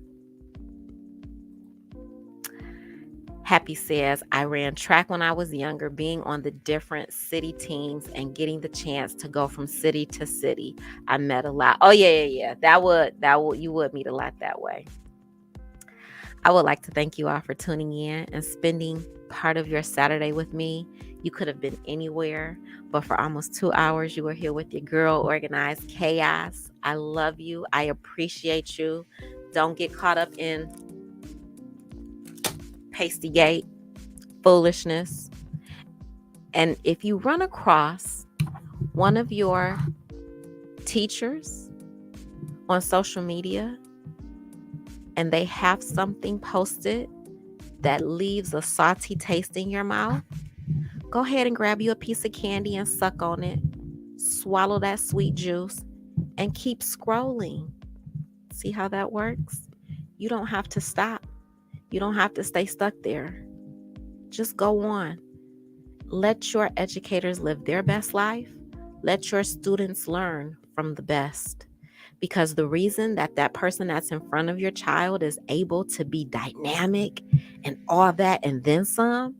Happy says, I ran track when I was younger, being on the different city teams and getting the chance to go from city to city. I met a lot. Oh, yeah. That would, you would meet a lot that way. I would like to thank you all for tuning in and spending part of your Saturday with me. You could have been anywhere, but for almost 2 hours, you were here with your girl, Organized Chaos. I love you. I appreciate you. Don't get caught up in pastygate, foolishness. And if you run across one of your teachers on social media and they have something posted that leaves a salty taste in your mouth, go ahead and grab you a piece of candy and suck on it. Swallow that sweet juice and keep scrolling. See how that works? You don't have to stop. You don't have to stay stuck there. Just go on. Let your educators live their best life. Let your students learn from the best. Because the reason that person that's in front of your child is able to be dynamic and all that and then some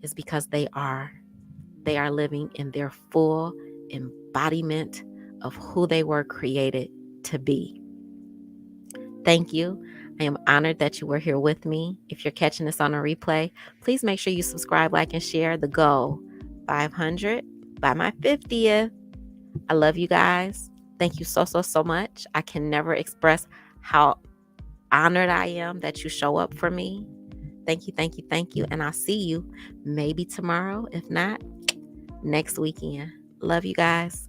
is because they are living in their full embodiment of who they were created to be. Thank you. I am honored that you were here with me. If you're catching this on a replay, please make sure you subscribe, like, and share. The goal, 500 by my 50th. I love you guys. Thank you so much. I can never express how honored I am that you show up for me. Thank you. And I'll see you maybe tomorrow. If not, next weekend. Love you guys.